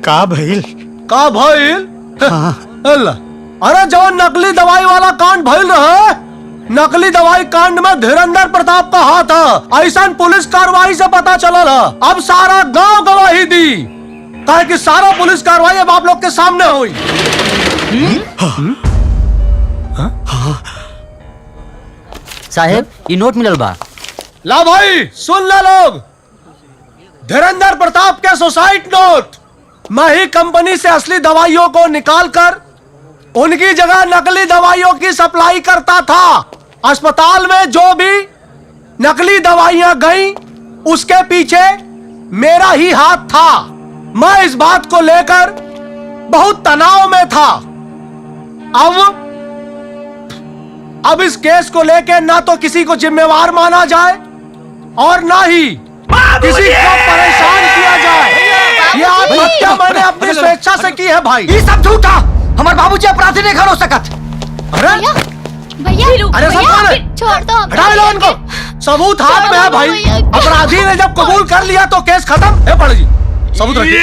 S7: का भइल?
S11: का भइल?
S7: हाँ।
S11: अल्लाह, अरे जौन नकली दवाई वाला कांड भइल रहा, नकली दवाई कांड में धीरेन्द्र प्रताप का हाथ है। ऐसा पुलिस कार्रवाई से पता चलल है। अब सारा गांव गवाही दी ताकि सारा पुलिस कार्रवाई अब आप लोग के सामने हुई।
S2: साहेब ये नोट मिलल बा।
S11: ला भाई सुन ले लोग। धीरेन्द्र प्रताप के सुसाइड नोट। मैं ही कंपनी से असली दवाइयों को निकालकर उनकी जगह नकली दवाइयों की सप्लाई करता था। अस्पताल में जो भी नकली दवाइयां गईं, उसके पीछे मेरा ही हाथ था। मैं इस बात को लेकर बहुत तनाव में था। अब इस केस को लेकर ना तो किसी को जिम्मेवार माना जाए और ना ही किसी को परेशान किया जाए। ये आत्महत्या मैंने अपनी स्वेच्छा से की है भाई।
S4: ये सब झूठा। हमारे बाबूजी अपराधी नहीं खड़ो सकत।
S11: अरे
S8: भैया
S11: अरे सब कौन है?
S8: छोड़ दो।
S11: हटा लो उनको। सबूत हाथ में है भाई। अपराधी ने जब कबूल कर लिया तो केस खत्म है। पढ़ जी सबूत रखिए।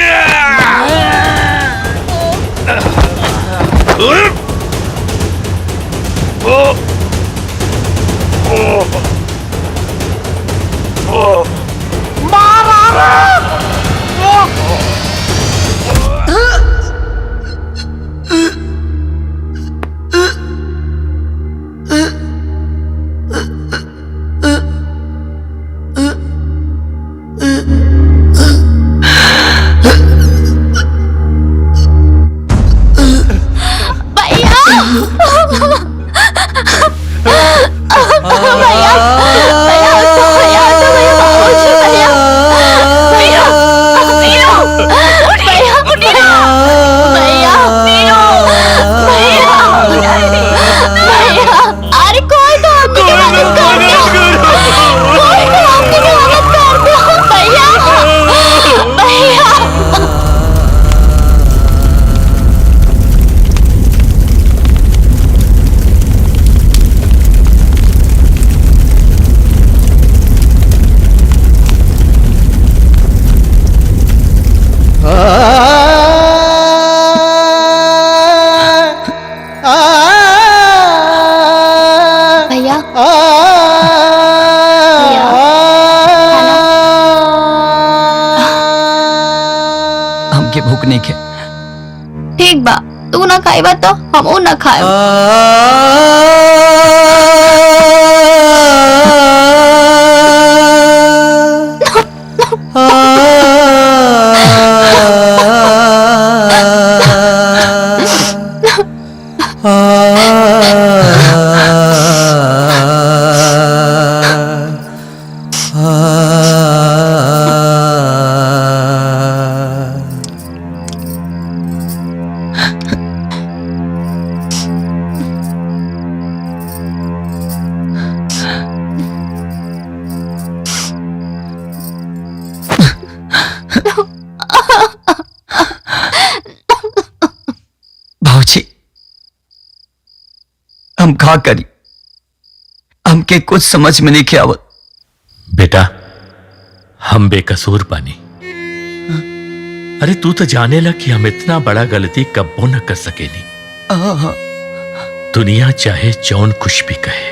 S8: भैया
S4: के भूख नहीं के।
S10: ठीक बा, तू ना खाएबा तो हम ना खाए।
S4: भाऊजी, हम का करी, हमके कुछ समझ में नहीं के आवत।
S1: बेटा, हम बेकसूर पानी। अरे तू तो जाने ला कि हम इतना बड़ा गलती कब्बो न कर सकेनी। दुनिया चाहे जौन कुछ भी कहे,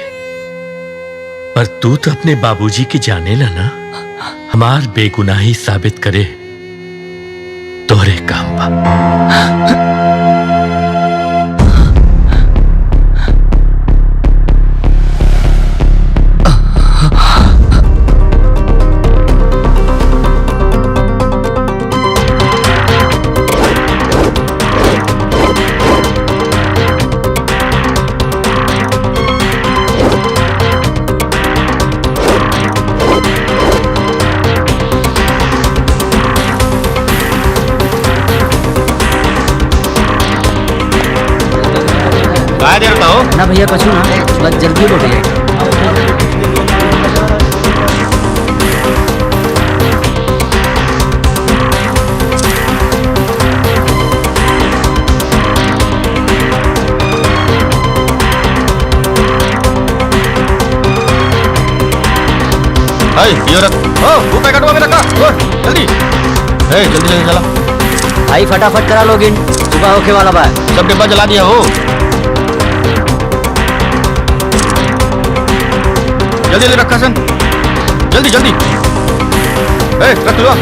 S1: पर तू तो अपने बाबूजी के जाने ला ना। हमार बेगुनाही साबित करे तोरे काम बा।
S2: ना भैया कछु ना, बस जल्दी हो गया।
S6: वो पैकेट में रखा, जल्दी जल्दी जल्दी चला
S2: भाई, फटाफट करा लॉगिन, सुबह होके वाला बा।
S6: सब डिब्बा जला दिया हो। जल्दी जल्दी रखा सन, जल्दी जल्दी रख लो।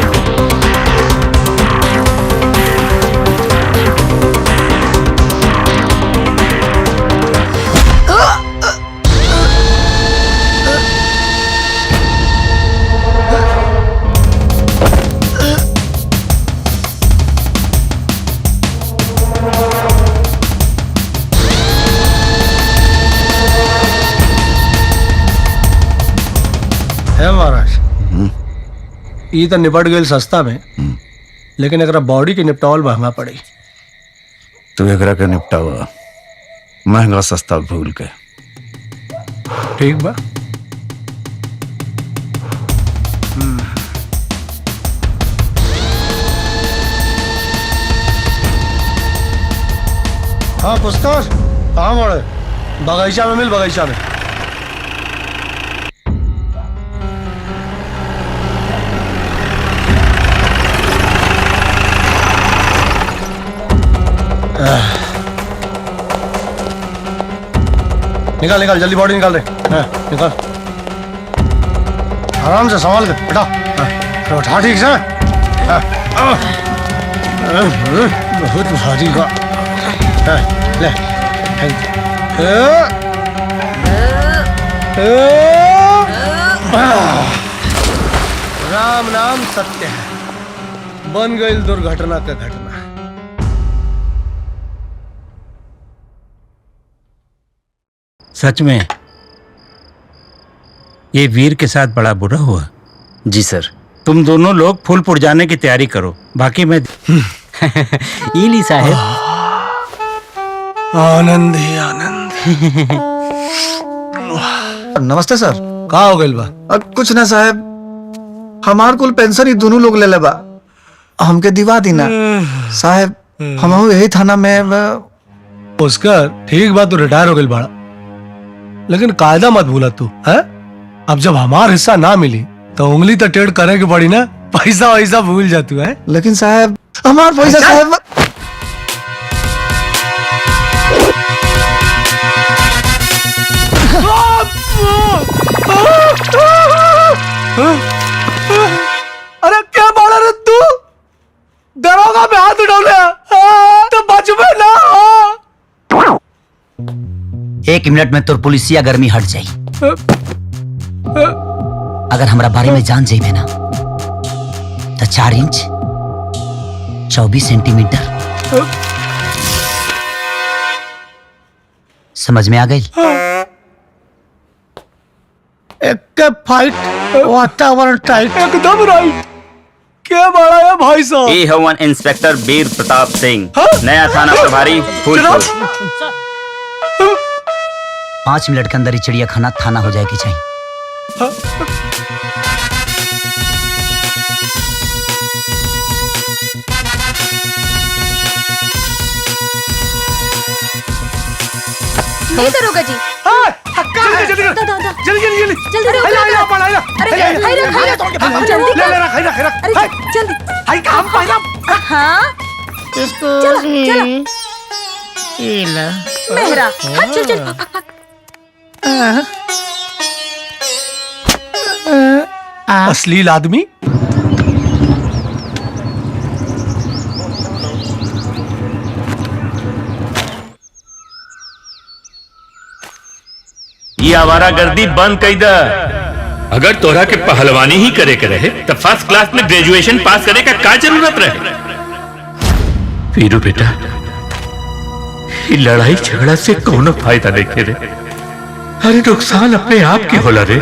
S6: महाराज, ये तो निपट गई सस्ता में, लेकिन एकरा बॉडी के निपटावल महंगा पड़ी।
S9: तू एकरा के निपटावा महंगा सस्ता भूल के।
S6: ठीक बा। हाँ पुष्कर, कहाँ मोड़े? बगीचा में मिल, बगीचा में। निकाल निकाल, जल्दी बॉडी निकाल रहे। निकाल, आराम से संभाल के बेटा। उठा ठीक से। बहुत भारी का। ले राम नाम सत्य है। बन गई दुर्घटना का घटना।
S12: सच में ये वीर के साथ बड़ा बुरा हुआ।
S13: जी सर।
S12: तुम दोनों लोग फूलपुर जाने की तैयारी करो, बाकी मैं
S2: इली साहब।
S6: आनंद ही आनंद।
S9: नमस्ते सर।
S6: कहाँ हो गइल बा?
S9: कुछ ना साहब, हमार कुल पेंशन ही दोनों लोग ले ले बा, हमके दिवा दीना साहब। हम यही थाना में।
S6: पुष्कर, ठीक बात, तू रिटायर हो गइल बाड़ा, लेकिन कायदा मत भूला तू है। अब जब हमार हिस्सा ना मिली तो उंगली तो टेढ़ करे की पड़ी ना। पैसा वैसा भूल जा तू है।
S9: लेकिन साहब हमार पैसा साहब।
S6: अरे क्या बाड़ा रे तू? दरोगा पे हाथ पिटौले तो बचबे ना।
S4: 1 मिनट में तोर पुलिसिया गर्मी हट जाई। अगर हमरा बारे में जान जाइबे ना तो 4 इंच 24 सेंटीमीटर समझ में आ गई।
S7: एक फाइट वातावरण टाइट।
S6: एकदम राइट। क्या बड़ा है भाई साहब?
S13: ये हवन इंस्पेक्टर वीर प्रताप सिंह, नया थाना प्रभारी फूलपुर।
S4: 5 मिनट के अंदर ही चिड़िया खाना थाना हो जाएगी चाहिए।
S8: नहीं दरोगा जी।
S6: जल्दी जल्दी
S8: जल्दी हाँ
S7: इसको
S8: मेहरा चल चल।
S6: अश्लील आदमी।
S1: ये आवारागर्दी बंद कई द। अगर तोरा के पहलवानी ही करे के रहे तो फर्स्ट क्लास में ग्रेजुएशन पास करे का क्या जरूरत रहे? वीरू बेटा, ये लड़ाई झगड़ा से कोनो फायदा नहीं रे। अरे नुकसान अपने आप के होला रे।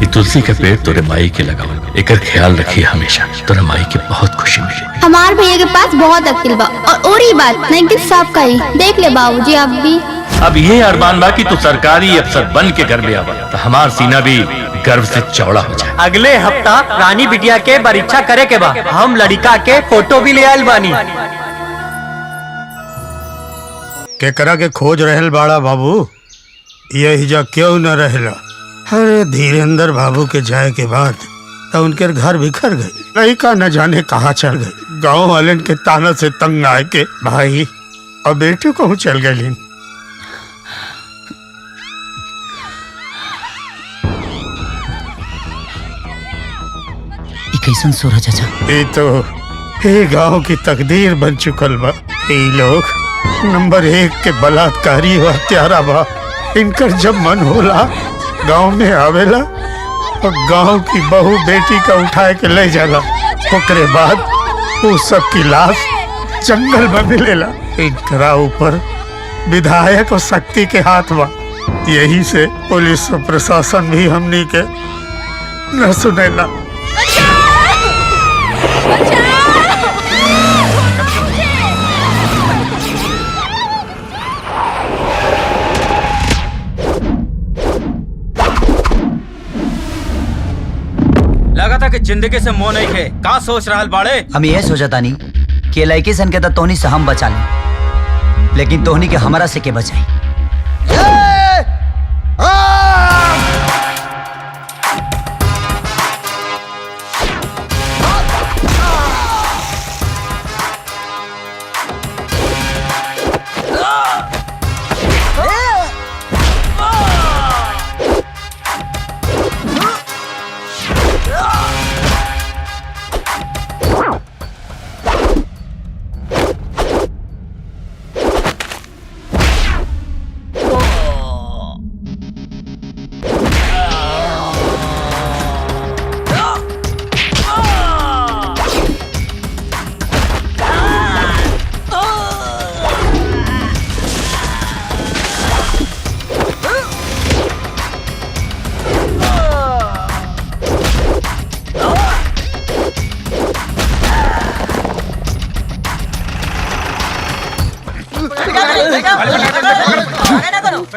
S1: ये तुलसी का पेड़ तोरे माई के लगाओ, एक ख्याल रखिए हमेशा। तोरा माई के बहुत खुशी मिले।
S10: हमार भैया के पास बहुत अक्ल बा और ही बात नहीं कि सब कही देख ले बाबूजी आप भी।
S1: अब ये अरमान बा कि तू सरकारी अफसर बन के घर में आवा तो हमार सीना भी गर्व से चौड़ा हो जाए।
S2: अगले हफ्ता रानी बिटिया के परीक्षा करे के बा। हम लड़का के फोटो भी ले आयल बानी।
S7: केकरा के खोज रहल बाड़ा बाबू? यही जा क्यों न रहला? अरे धीरेन्द्र बाबू के जाए के बाद तो उनके घर बिखर गई। लड़का न जाने कहाँ चल गई। गाँव वाले के ताना से तंग आए के भाई और बेटी कहूँ चल गई।
S4: कैसन सोरा चाचा?
S7: ये तो ये गांव की तकदीर बन चुकल बा। ये लोग नंबर 1 के बलात्कारी व हत्यारा बा। इनकर जब मन होला गांव में आवेला और गांव की बहू बेटी का उठाए के ले जाला। ओकरे बाद वो सब की लाश जंगल में मिलेला। इनकरा ऊपर विधायक और शक्ति के हाथ बा। यही से पुलिस और प्रशासन भी हमनी के न सुनेला।
S13: लगा था कि जिंदगी से मोह नहीं खे। का सोच रहा बाड़े?
S4: हम ये सोचा तानी कि लड़की सन के तो तोहनी से हम बचा लें, लेकिन तोहनी के हमारा से के बचाई।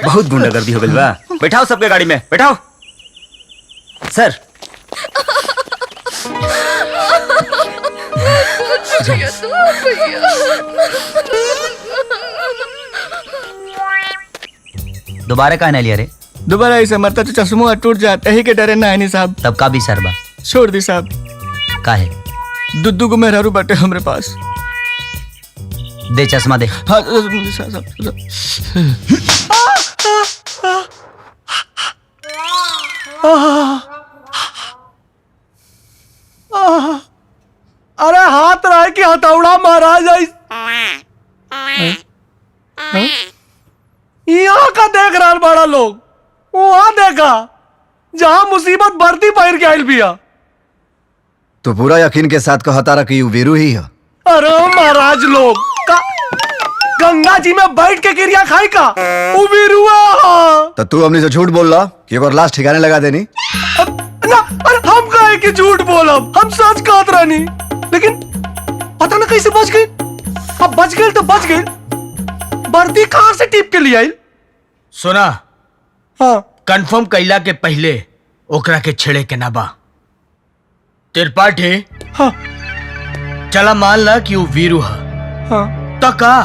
S13: बहुत गुंडागर्दी हो गई बा। बैठाओ सबके गाड़ी में बैठाओ। सर
S4: दोबारा कहा नहीं लिया रे?
S11: दोबारा ऐसे मरता तो चश्मा टूट जाता ही के डरे ना है साहब।
S4: तब का भी सरबा
S11: छोड़ दी साहब।
S4: का है?
S11: दुद्दू को मेहरारू बाटे हमरे पास।
S4: दे चश्मा दे।
S11: हाँ
S6: अरे हाथ रहे कि हथौड़ा महाराज यहाँ का देख रहा बड़ा लोग, वहां देखा जहां मुसीबत बढ़ती पहिर के आयल बिया।
S9: तो पूरा यकीन के साथ कहता रहा कि यू वीरू ही है।
S6: अरे महाराज लोग का गंगा जी में बैठ के क्रिया खाई का वो वीरुआ।
S9: तो तू हमने से झूठ बोल रहा कि एक बार लाश ठिकाने लगा देनी।
S6: ना अरे हम कहे कि झूठ बोलब, हम सच कहत रहनी, लेकिन पता ना कैसे बच गई। अब बच गई तो बच गई, वर्दी कहां से टिप के लिए आई?
S11: सुना,
S6: हाँ
S11: कंफर्म कैला के पहले ओकरा के छेड़े के ना बा। त्रिपाठी,
S6: हाँ
S11: चला मान ला कि वो वीरू है।
S6: हाँ
S11: तो का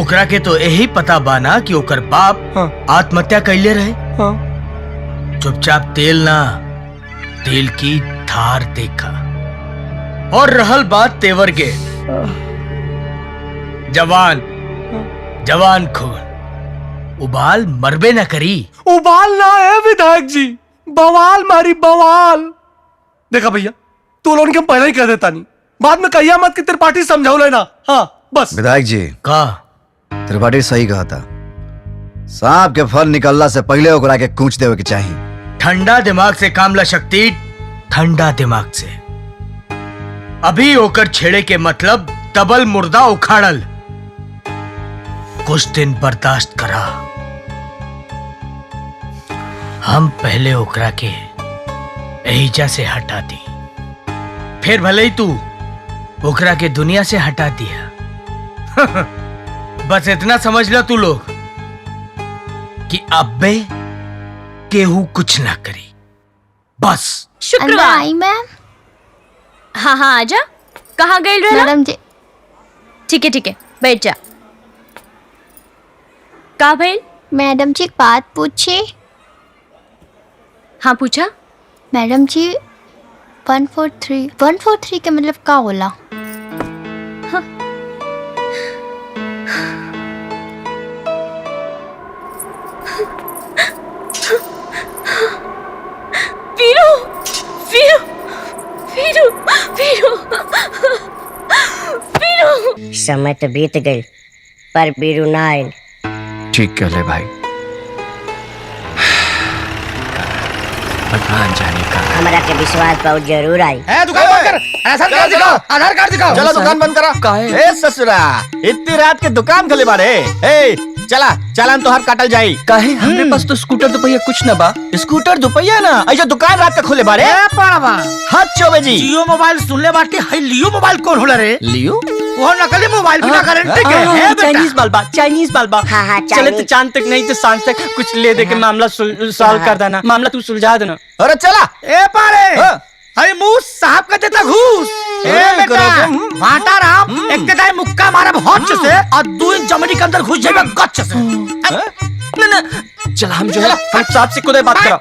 S11: ओकरा के तो यही पता बाना कि ओकर बाप
S6: हाँ
S11: आत्महत्या कैले रहे।
S6: हाँ
S11: चुपचाप तेल की धार देखा। और रहल बात तेवर के, जवान खून उबाल मरबे न करी।
S6: उबाल ना है विधायक जी, बवाल मारी बवाल। देखा भैया, तू लोगों के पहले ही कह देता नहीं, बाद में कहिया मत कि त्रिपाठी समझाओ लेना। हाँ बस।
S9: विधायक जी
S11: का
S9: त्रिपाठी सही कहा था, सांप के फल निकलला से पहले ओकरा के कूच देवे के चाहिए।
S11: ठंडा दिमाग से काम ला शक्ति, ठंडा दिमाग से। अभी ओकर छेड़े के मतलब तबल मुर्दा उखाड़ल। कुछ दिन बर्दाश्त करा, हम पहले ओकरा के एहिजा से हटा दी, फिर भले ही तू ओकरा के दुनिया से हटा दिया। बस इतना समझ लो तू लोग कि अब्बे केहू कुछ ना करी, बस।
S8: शुक्रवार
S10: आई मैम।
S8: हाँ हाँ आजा। कहाँ गई रहा?
S10: मैडम जी।
S8: ठीक है बैठ जा। का भइल?
S10: मैडम जी एक बात पूछी।
S8: हाँ पूछा।
S10: मैडम जी 143 के मतलब का होला?
S8: वीरू वीरू वीरू वीरू वीरू।
S5: समय तो बीत गई पर बीरू ना आयल।
S13: ठीक कहले भाई, भगवान जाने का।
S5: हमारा के विश्वास बहुत जरूर आई।
S11: दुकान बंद कर, आधार कार्ड दिखाओ।
S13: चलो दुकान बंद करा। ए ससुरा, इतनी रात के दुकान खोले बारे। ए चला चालान तो हर काटल जाई। काहे हमरे पास तो स्कूटर दुपहिया कुछ ना बा। स्कूटर दुपहिया ना, ऐसा दुकान रात का खोले बारे।
S11: पड़वा
S13: हाथ चौबे जी।
S11: जियो मोबाइल सुनले बाटे, हाई लियो मोबाइल कौन होला रे?
S13: लियो
S11: वो नकली मोबाइल बिना गारंटी के है बेटा।
S3: चाइनीज बालबा।
S5: हाँ
S3: चले तो चांद तक नहीं तो सांझ तक कुछ ले दे के मामला सॉल्व कर देना। मामला तू सुलझा देना।
S13: अरे चला।
S11: ए पारे, अरे मुंह साहब का देता घूस। ए बेटा भाटा राम, एक दाई मुक्का मारा होच से और 2 इंच जमीन के अंदर घुस जाएगा गच्छ से।
S3: ना चल हम जो है फंड साहब से खुद बात करो।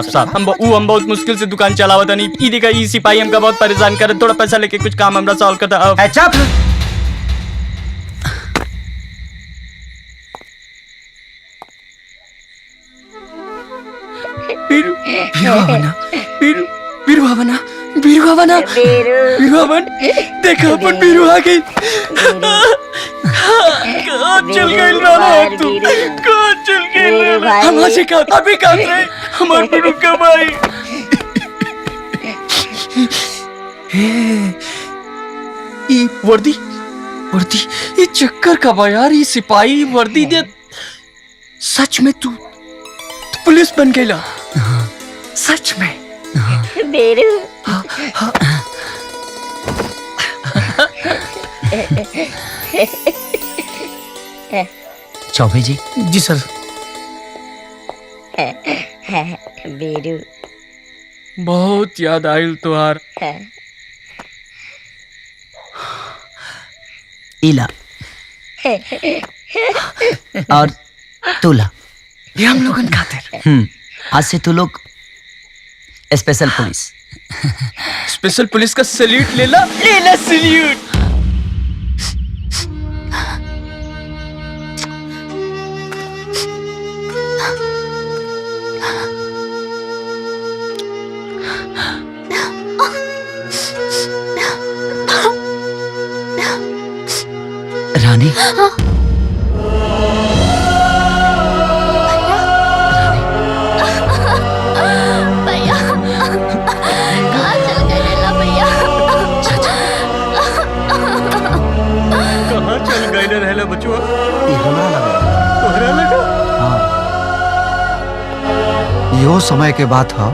S3: साहब हम बहुत मुश्किल से दुकान चलावा था। नहीं ई देखा, ई सिपाही हमका बहुत परेशान करे। थोड़ा पैसा लेके कुछ काम हमरा सॉल्व करता।
S11: चुप।
S3: देखा अपन बीरू आ गई। चल गई तू, चल गई। हम से का अभी का रहे हमार बीरू का भाई। ये वर्दी ये चक्कर का बा यार। ये सिपाही वर्दी दे, सच में तू पुलिस बन गई? सच में
S5: बीरू।
S3: चौबे जी।
S11: जी सर।
S5: बीरू
S3: बहुत याद आयल तुहार।
S4: इला और तूला,
S3: ये हम लोगन खातिर।
S4: आज से तू लोग स्पेशल पुलिस।
S3: स्पेशल पुलिस का सैल्यूट ले ला सैल्यूट। रानी
S10: भैया कहाँ चल गए लैला भैया?
S1: कहाँ चल गए न रहला बचुआ?
S9: यो समय के बात ह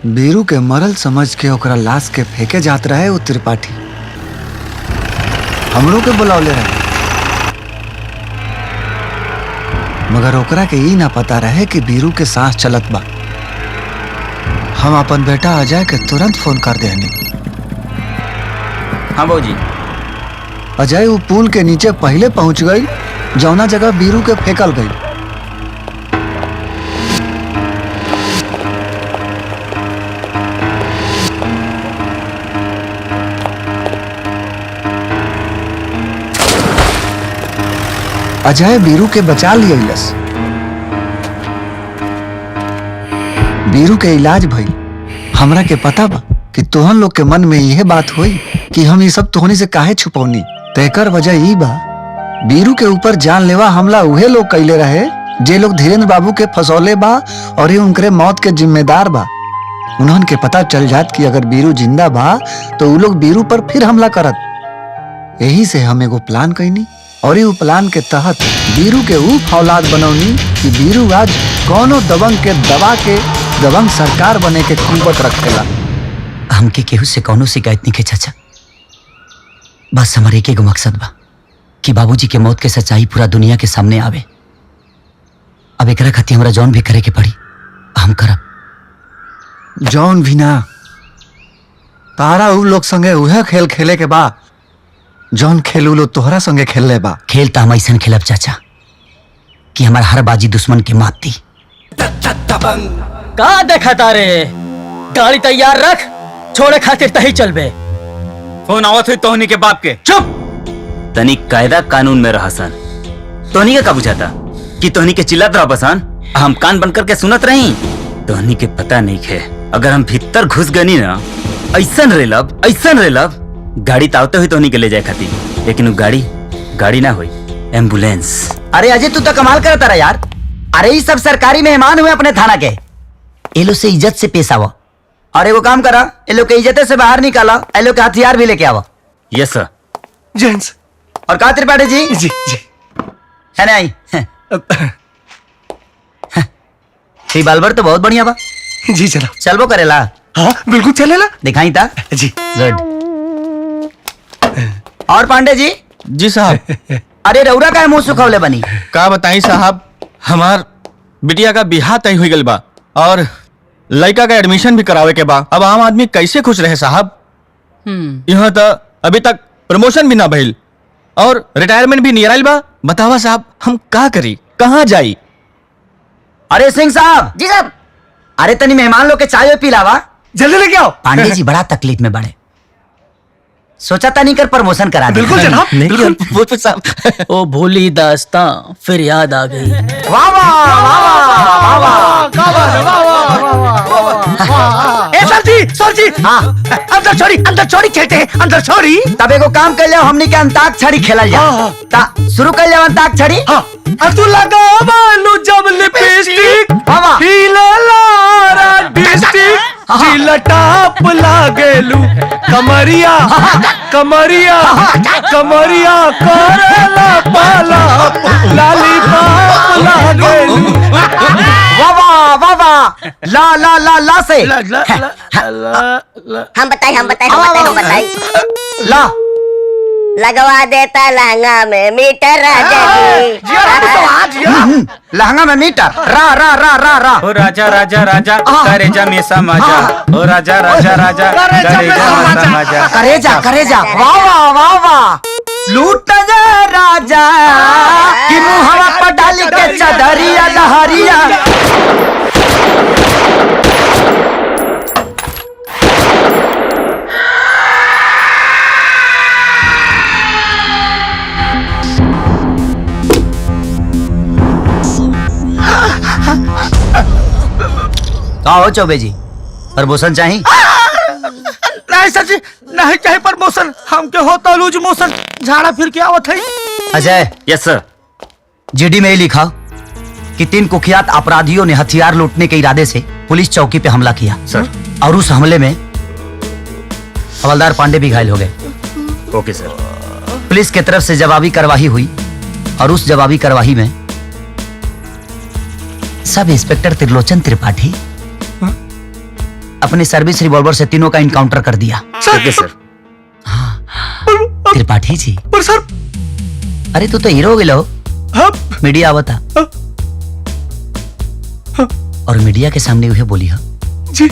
S9: बीरू के मरल समझ के ओकरा लाश के फेंके जात रहे वो त्रिपाठी हमरो के बुलावले रहे, मगर ओकरा के ई ना पता रहे कि बीरू के सांस चलत बा। हम अपन बेटा अजय के तुरंत फोन कर देनी।
S3: हाँ बाबूजी।
S9: अजय वो पुल के नीचे पहले पहुंच गई जौना जगह बीरू के फेंकल गई। अजय बीरू के बचा लियलस। बीरू के इलाज भई। हमरा के पता बा कि तोहन लोग के मन में यह बात हुई कि हम ये सब तोहनी से काहे छुपौनी। तेकर वजह ई बा बीरू के ऊपर जानलेवा हमला उहे लोग कैले रहे जे लोग धीरेन्द्र बाबू के फसौले बा और ये उनके मौत के जिम्मेदार बा। उन्हन के पता चल जात कि अगर बीरू जिंदा बा तो उ लोग बीरू पर फिर हमला करत। यही से हम एगो प्लान कैनी और ये प्लान के तहत बीरू के ऊ औलाद बनौनी कि बीरू आज कोनो दबंग के दबा के दबंग सरकार बने के कुंबत रखेला।
S3: हमके केहू से कौनो शिकायत नहीं के चाचा। बस हमारे एक एगो मकसद बा कि बाबूजी के मौत के सच्चाई पूरा दुनिया के सामने आवे। अब एकरा खातिर हमरा जौन भी करे के पड़ी हम करब।
S9: जौन भी ना, तारा उ लोग संगे उहे खेल खेले के बा जौन खेल उ लोग तोहरा संगे खेलले बा।
S3: खेल तो हम ऐसा खेलब चाचा कि हमार हर बाजी दुश्मन के मात दी।
S2: का देखा तारे? गाड़ी तैयार रख, छोड़े खातिर तही चलबे।
S3: फोन आवत हुई तोहनी के बाप के। चुप! तनी कायदा कानून में रहा सन। तोहनी का बुझाता कि तोहनी के चिल्लात रहा बसान, हम कान बंद करके सुनत रही। तोहनी के पता नहीं है अगर हम भीतर घुस गनी ना ऐसन रेलब गाड़ी तावते हुई तोहनी के ले जाए खाती, लेकिन वो गाड़ी ना हुई, एम्बुलेंस।
S4: अरे अजय तू तो कमाल करता रहा यार। अरे ये सब सरकारी मेहमान हुए अपने थाना के। ये लोग से इज्जत से पेश आवो और एगो काम करा, ये लोग के इज्जत से बाहर निकाला, ये लोग के हथियार भी लेके आवो।
S3: यस सर।
S6: जेंट्स
S4: और कहा त्रिपाठी जी?
S6: जी जी
S4: है ना? रिवाल्वर तो बहुत बढ़िया बा।
S6: जी चलो
S4: चलबो करेला?
S6: हाँ बिल्कुल चलेला।
S4: दिखाई था
S6: जी
S4: गुड। और पांडे जी?
S13: जी साहब।
S4: अरे रउरा का मुंह सुखवले बनी?
S13: का बताई साहब, हमार बिटिया का बिहार तय हो गइल बा और लड़का का एडमिशन भी करावे के बा। अब आम आदमी कैसे खुश रहे साहब? यहाँ तो अभी तक प्रमोशन भी ना भइल और रिटायरमेंट भी नियर आइल बा। बतावा साहब हम का करी, कहाँ जाई?
S4: अरे सिंह साहब। जी साहब। अरे तनी मेहमान लोग के चाय पिलावा,
S6: जल्दी लेके आओ।
S4: पांडे जी बड़ा तकलीफ में बड़े, सोचा था नहीं कर प्रमोशन करा दे।
S6: बिल्कुल जनाब,
S13: बिल्कुल साहब।
S2: ओ भूली दास्तां फिर याद आ गई।
S4: वाह वाह
S6: सर जी
S4: हाँ
S6: अंदर छोड़ी कहते हैं, अंदर छोड़ी।
S4: तब एगो काम कर लिया, हमनी के अंताक्षरी खेलल जा। ता शुरू कर लिया अंताक्षरी।
S6: तू लगा बालू जब लिपस्टिक
S4: वाह
S6: हीला लारा डिस्ट्रिक्ट जिला टॉप लागेलू कमरिया कमरिया कमरिया करेला पाला लाली पाप लागेलू।
S4: वाह वाह वाह ला ला ला ला से
S5: हम बताए
S4: ला
S5: लगवा देता लहंगा में मीटर राजा जी।
S4: लहंगा में मीटर रा रा रा रा रा।
S12: ओ राजा राजा राजा करेजा में समाजा, ओ राजा राजा राजा करेजा में समाजा।
S4: करेजा वाह वाह वाह वाह। लूट जा राजा कि मुहवा पर डाली के चदरिया लहरिया। हो चौबे जी, प्रमोशन चाहिए?
S7: नहीं सर जी, नहीं चाहिए प्रमोशन। हमके होता लूज मोशन, झाड़ा फिर के आवत है।
S4: अजय।
S12: यस सर।
S4: जीडी में लिखा कि 3 कुख्यात अपराधियों ने हथियार लूटने के इरादे से पुलिस चौकी पे हमला किया
S12: सर।
S4: और उस हमले में हवलदार पांडे भी घायल हो गए।
S12: ओके सर।
S4: पुलिस की तरफ से जवाबी कार्रवाई हुई और उस जवाबी कार्रवाई में सब इंस्पेक्टर त्रिलोचन त्रिपाठी अपने सर्विस रिवॉल्वर से तीनों का इनकाउंटर कर दिया।
S12: ओके सर।
S4: त्रिपाठी जी।
S6: पर सर।
S4: अरे तू तो हीरो हो गए। मीडिया आवता और मीडिया के सामने उहे बोली हो
S6: जी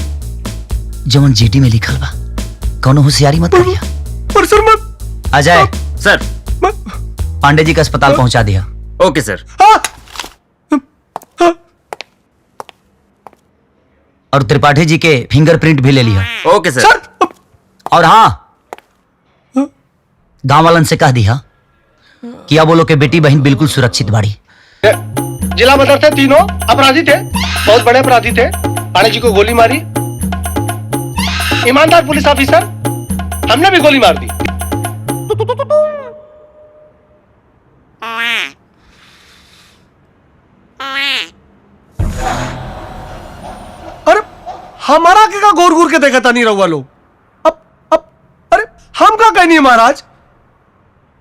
S4: जवन जीटी में लिखल बा कौनो होशियारी मत करिया।
S6: पर सर मैं
S4: अजय।
S12: सर।
S4: पांडे जी का अस्पताल पहुंचा दिया।
S12: ओके सर।
S4: और त्रिपाठी जी के फिंगरप्रिंट भी ले लिया।
S12: ओके सर।
S4: और हाँ गांव वालन से कह दिया कि अब वो लोग के बेटी बहन बिल्कुल सुरक्षित बाड़ी।
S6: जिला मदर थे, तीनों अपराधी थे, बहुत बड़े अपराधी थे। पांडे जी को गोली मारी, ईमानदार पुलिस ऑफिसर, हमने भी गोली मार दी। अरे हमारा क्या गोर गोर के देखा था नहीं रहुआ लोग। अब अरे हम क्या कहनी है महाराज।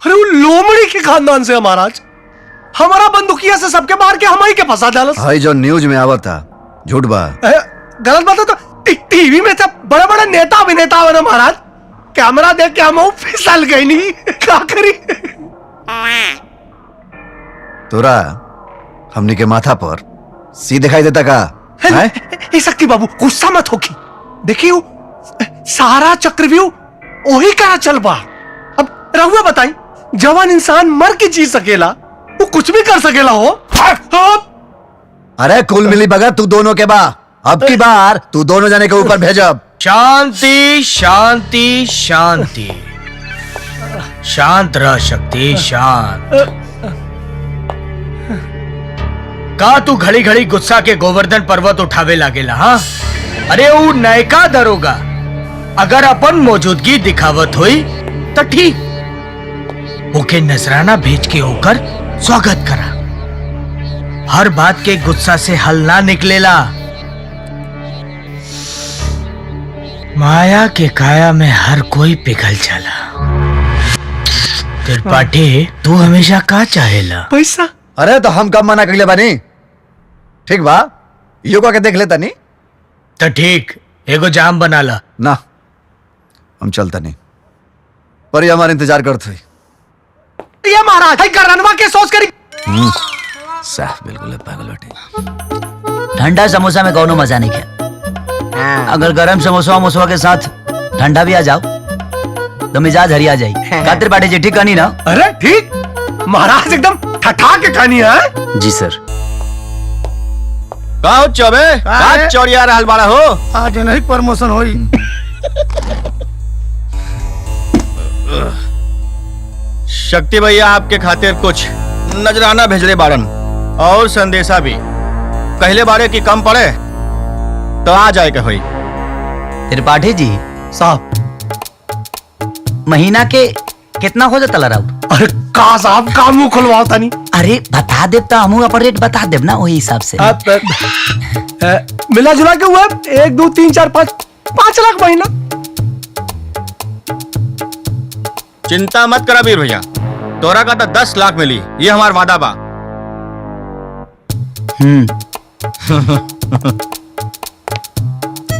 S6: अरे वो लोमड़ी के खानदान से है महाराज। हमारा बंदूकिया से सबके मार के हमारी के फंसा डाला।
S9: भाई जो न्यूज में आवा था झूठ बा।
S6: गलत बात है तो टीवी में सब बड़े बड़े नेता अभिनेता बने महाराज। कैमरा देख के हम फिसल गई नहीं क्या करी।
S9: तोरा हमनी के माथा पर सी दिखाई देता का
S6: है? शक्ति बाबू गुस्सा मत होगी। देखियो सारा चक्रव्यूह वही कहा चल बा। अब रहुआ बताई जवान इंसान मर के जी सकेला वो कुछ भी कर सकेला हो।
S9: अरे कुल मिली भगत तू दोनों के बा। अब की बार तू दोनों जाने के ऊपर भेजब।
S11: शांति शांति शांति। शांत रह शक्ति शांत। का तू घड़ी घड़ी गुस्सा के गोवर्धन पर्वत उठावे लागेला। हाँ अरे वो नयका दरोगा अगर अपन मौजूदगी दिखावत हुई तो ठीक ओके नजराना भेज के होकर स्वागत करा। हर बात के गुस्सा से हल ना निकलेला। माया के काया में हर कोई पिघल जाला। त्रिपाठी तू हमेशा का चाहेला?
S6: पैसा।
S9: अरे तो हम कब मना कर बानी। ठीक बा योगा के देख लेता नहीं
S11: तो ठीक एगो जाम बना ला
S9: ना। हम चलता नहीं पर ये हमारा इंतजार करते।
S6: ये महाराज करनवा के सोच करी।
S9: साफ बिल्कुल पागल बेटे।
S4: ठंडा समोसा में कौनो मजा नहीं है। अगर गरम समोसा के साथ ठंडा भी आ जाओ तो मिजाज हरिया जाए। कातर पाटे जी ठीक कहानी ना।
S6: अरे ठीक महाराज एकदम ठठा के कहानी है।
S12: जी सर।
S11: का चौबे का चौड़िया रहल बाड़ा हो।
S7: आज नहीं प्रमोशन होई।
S13: शक्ति भैया आपके खातिर कुछ नजराना भेजले बाड़न और संदेशा भी। कहले बाड़े की कम पड़े तो आ जाए के होई।
S4: त्रिपाठी जी
S6: साहब
S4: महीना के कितना हो जाता लराउ?
S6: अरे का साहब का मुंह खुलवाओ तनी।
S4: अरे बता देव तो हम अपन रेट बता देव ना वही हिसाब से।
S6: मिला जुला के हुआ 1 2 3 4 5 लाख महीना।
S13: चिंता मत करा वीर भैया तोरा का तो 10 लाख मिली ये हमार वादा बा।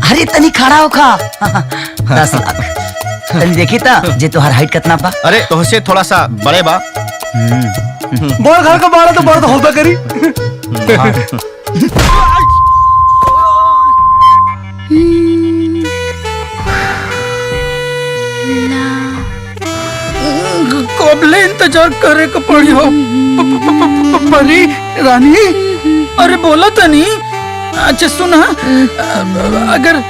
S4: अरे तनी खड़ा हो खा 10 लाख तनी देखी था जे तोहर हाइट कितना पा।
S13: अरे तोहसे थोड़ा सा बड़े बा।
S6: बड़ घर का बाड़ा तो बड़ तो होबे करी।
S2: कबले इंतजार करे को पड़ी हो परी रानी। अरे बोला तो नहीं। अच्छा सुन अगर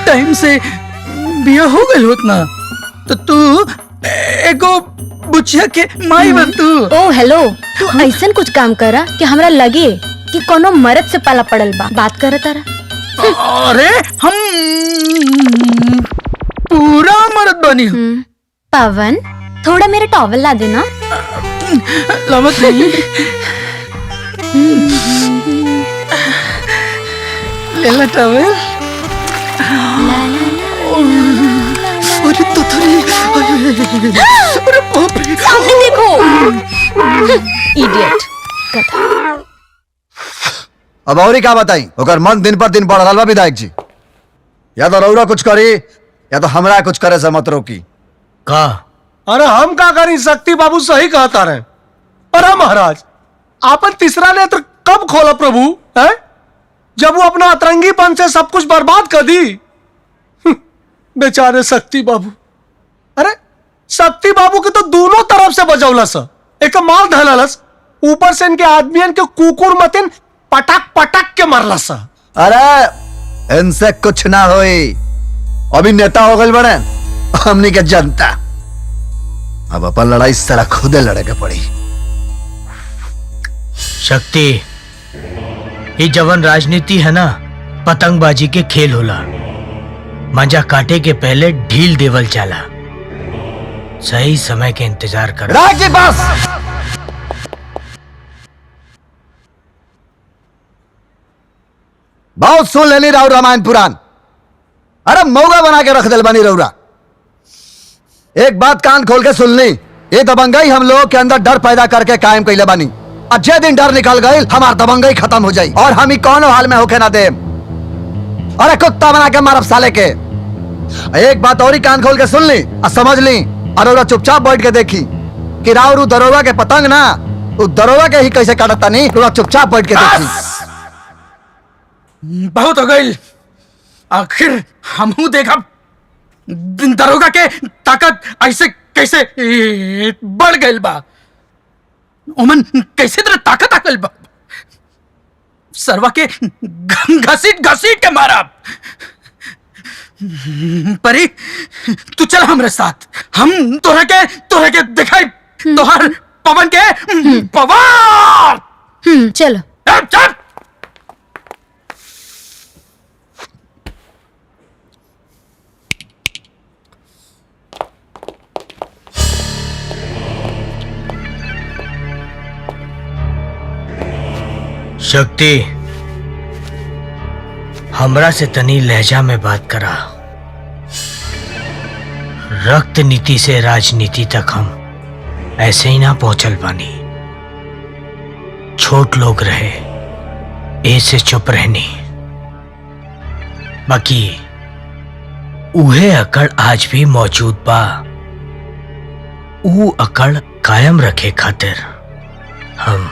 S2: टाइम से बिया हो गई होत ना तो तू एगो बुचिया के माई बन तू।
S10: ओ हेलो तू ऐसन कुछ काम करा कि हमरा लगे कि कोनो मर्द से पाला पड़ल बा। बात करे तारा।
S2: अरे हम पूरा मर्द बनी हूँ।
S10: पवन थोड़ा मेरा टॉवल ला देना।
S14: लामत नहीं लेला टॉवेल। अरे तो अरे बाप रे,
S8: सामने देखो इडियट।
S9: अब और क्या बताई, ओकर मन दिन पर दिन बढ़ रहा बा विधायक जी। या तो रउरा कुछ करी या तो हमरा कुछ करे से मत रोकी।
S6: का? अरे हम का करी, शक्ति बाबू सही कहता रहे। अरे महाराज, आपन तीसरा नेत्र कब खोला प्रभु है? जब वो अपना अतरंगीपन से सब कुछ बर्बाद कर दी। बेचारे शक्ति बाबू। अरे शक्ति बाबू के तो दोनों तरफ से बजौलस, एक माल धलस, ऊपर से इनके आदमियन के कुकुर मतिन पटक पटक के मरलस।
S9: अरे इनसे कुछ ना होई, अभी नेता हो गए बड़े हमनी के जनता। अब अपन लड़ाई सारा खुदे लड़े के पड़ी।
S15: शक्ति, ये जवन राजनीति है ना, पतंगबाजी के खेल होला। मजा काटे के पहले ढील देवल चाला। सही समय के इंतजार कर।
S9: राज बस। बहुत सुन लेनी राव रामायण पुराण। अरे मौगा बना के रख दिल बनी रउरा। एक बात कान खोल के सुन ली, ये दबंगई हम लोगों के अंदर डर पैदा करके कायम कैले बनी। अच्छे दिन डर निकल गए, हमार दबंगई खत्म हो जाई और हम ही कौन हाल में होके ना दे। अरे कुत्ता बना के मारब साले के। एक बात और ही कान खोल के सुन ली और समझ ली, और चुपचाप बैठ के देखी कि राव दरोगा के पतंग ना, वो दरोगा के ही कैसे काटता नहीं। चुपचाप बैठ के देखी।
S14: बहुत हो गई, आखिर हमहू देखा दरोगा के ताकत ऐसे कैसे बढ़ गई बा। ओमन कैसे तरह ताकत आ गई बा। सरवा के घसीट घसीट के मारा। परी तू चल हमरे साथ, हम तोहरा के दिखाई तोहर पवन के पवार।
S8: चलो
S14: चल।
S15: शक्ति, हमरा से तनी लहजा में बात करा। रक्त नीति से राजनीति तक हम ऐसे ही ना पहुंचल बानी। छोट लोग रहे, ऐसे चुप रहनी। बाकी उहे अकड़ आज भी मौजूद बा। ऊ अकड़ कायम रखे खातिर हम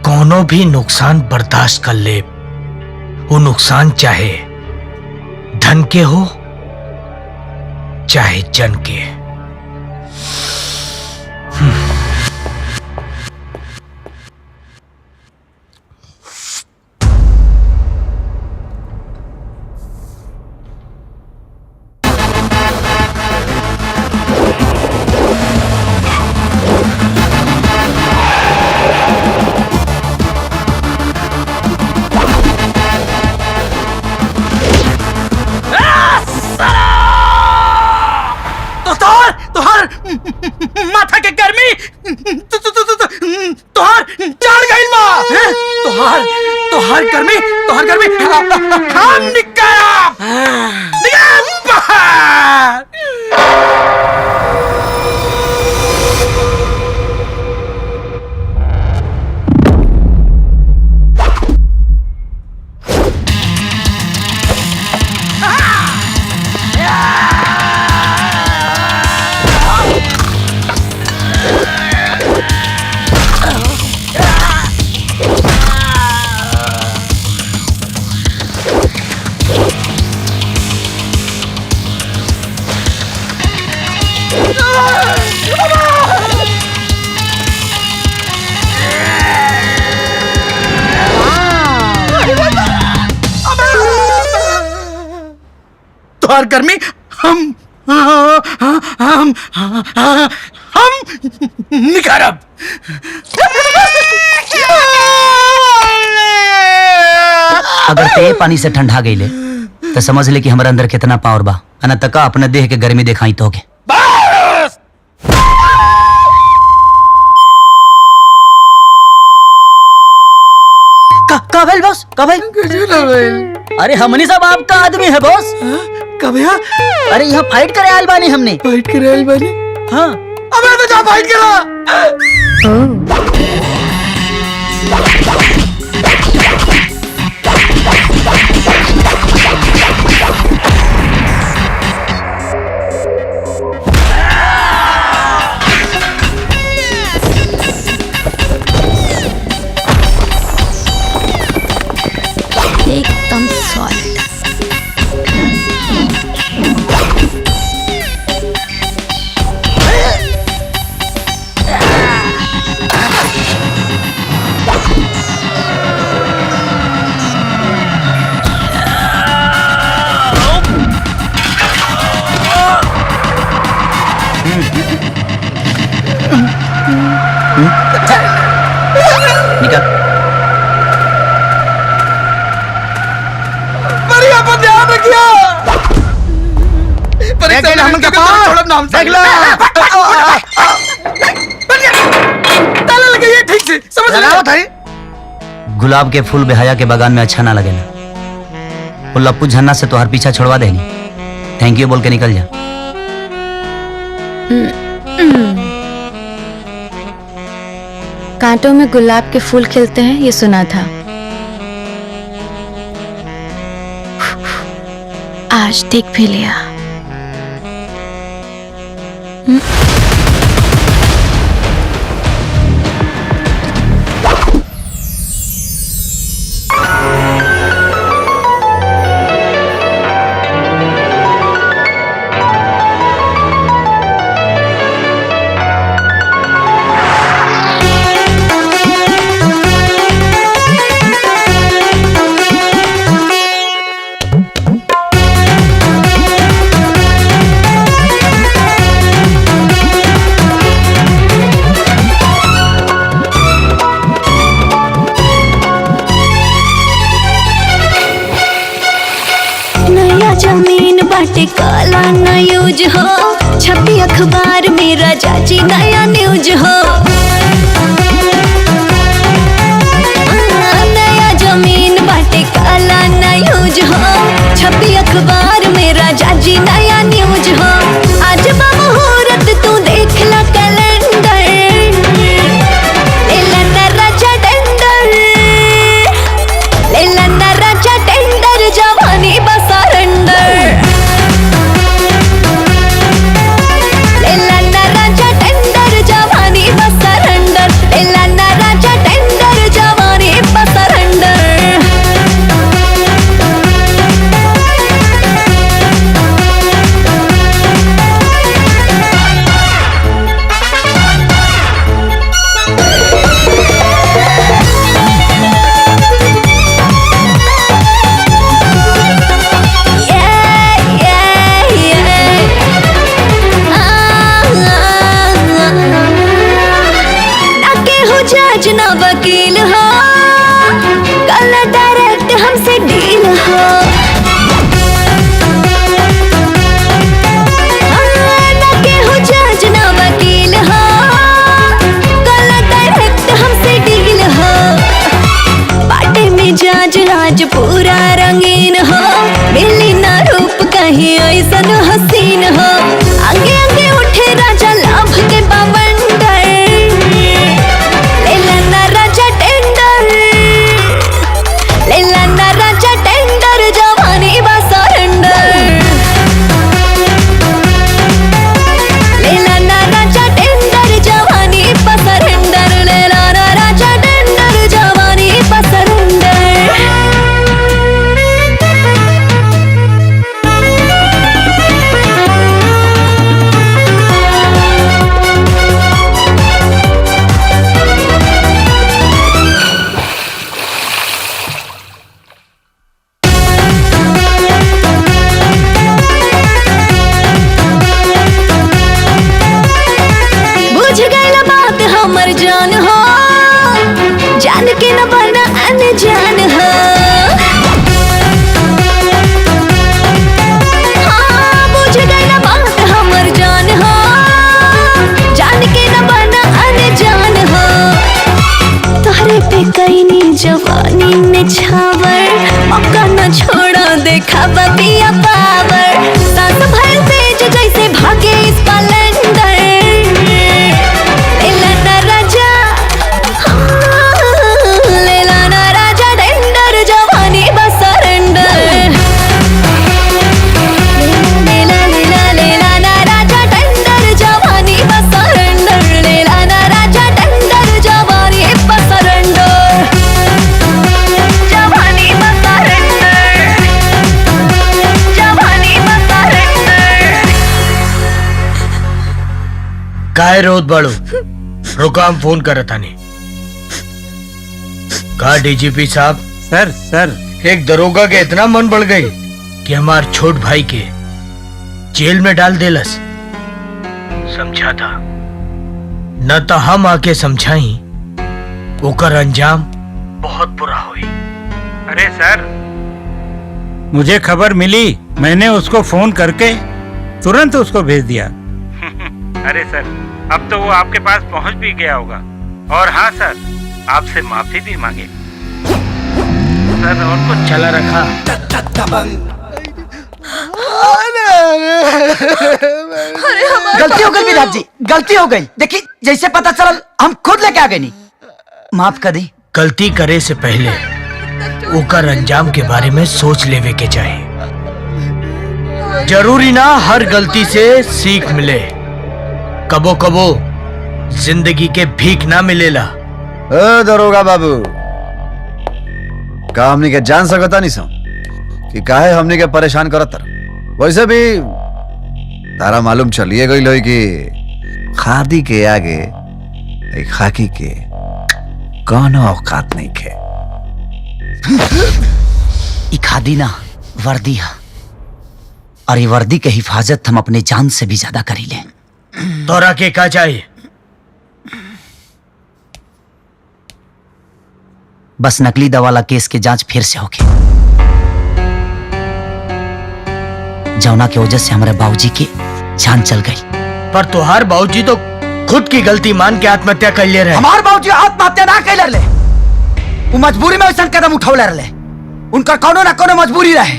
S15: कोनो भी नुकसान बर्दाश्त कर ले। वो नुकसान चाहे धन के हो चाहे जन के।
S14: माथा के गर्मी तोहार चढ़ गई बा। तोहार गर्मी हम निकाल बाहर। तोहार गर्मी हम निकारब।
S4: अगर ते पानी से ठंडा गई ले तो समझ ले कि हमारे अंदर कितना पावर बा। अना तका अपने देह के गर्मी दिखाई तो के।
S2: का भाई? अरे हमनी सब आपका आदमी है बॉस।
S7: कब भैया?
S2: अरे यहाँ फाइट करे आयल बानी हमने।
S7: फाइट करे आयल बानी?
S2: हाँ।
S7: अबे तो जा फाइट करा।
S8: एकदम सॉलिड।
S2: निकल।
S14: बढ़िया पर ध्यान रखियो। परीक्षा में हमके छोड़ब ना हमसे। देख लो। ताला लगाइए ठीक से, समझ रहे हो?
S4: गुलाब के फूल बेहया के बगान में अच्छा ना लगे ना। वो लप्पू झन्ना से तोहर पीछा छोड़वा देनी। थैंक यू बोल के निकल जा।
S8: कांटों में गुलाब के फूल खिलते हैं ये सुना था, आज देख भी लिया।
S16: जमीन बाटे काला ना यूज हो, छपी अखबार में राजा जी नया न्यूज हो। नया जमीन बाटे काला ना यूज हो, छपी अखबार में राजा जी नया न्यूज हो। आज बा मुहूर्त तू देख ला कैलेंडर, लेला ना राजा टेंडर, लेला ना राजा टेंडर, जवानी बसा ना वकील हो, कल डायरेक्ट हमसे डील हो। ना केहू जज ना वकील हो, कल डायरेक्ट हमसे डील हो। बाटे में जाज राज पूरा रंगीन हो, मिली ना रूप कहीं ऐसन हसीन हो। आगे आगे उठे राजा लाभ के बवंडर, जवानी बा सरेंडर, लेला ना राजा टेंडर, जवानी बा सरेंडर, लेला ना राजा टेंडर, जवानी बा सरेंडर।
S15: काहे रोत बाड़ू? रुका, हम फोन करत तानी। का डीजीपी साहब?
S12: सर
S15: एक दरोगा के इतना मन बढ़ गई कि हमार छोट भाई के जेल में डाल देलस। समझा था न तो हम आके समझाई, ओकर अंजाम बहुत बुरा हुई।
S12: अरे सर, मुझे खबर मिली, मैंने उसको फोन करके तुरंत उसको भेज दिया। अरे सर, अब तो वो आपके पास पहुंच भी गया होगा। और हाँ सर, आपसे माफी भी मांगे सर। और कुछ
S15: चला रखा।
S4: गलती हो गई विराट जी, गलती हो गई। देखिए जैसे पता चला हम खुद लेके आ गए। नहीं, माफ कर दी।
S15: गलती करे से पहले ओकर अंजाम के बारे में सोच लेवे के चाहे। जरूरी ना हर गलती से सीख मिले, कबो कबो जिंदगी के भीख ना मिलेला।
S9: दरोगा बाबू, का हमनी के जान सकता नहीं सो कि काहे हमनी के परेशान करत तर। वैसे भी तारा मालूम चलिए गई लोई कि खादी के आगे एक खाकी के कौनो औकात नहीं खे।
S4: ई खादी ना वर्दी है, और ये वर्दी के हिफाजत हम अपने जान से भी ज्यादा करी ले।
S15: तोरा के का चाहिए?
S4: बस नकली दवा वाला केस के जांच फिर से होके, जौना के वजह से हमारे बाबूजी की जान चल गई।
S15: पर तुहार बाबूजी तो खुद की गलती मान के आत्महत्या कर ले रहे।
S4: हमार बाबूजी आत्महत्या ना कर ले, वो मजबूरी में वैसा कदम उठौले रहे। उनका कोनो ना कोनो मजबूरी रहे,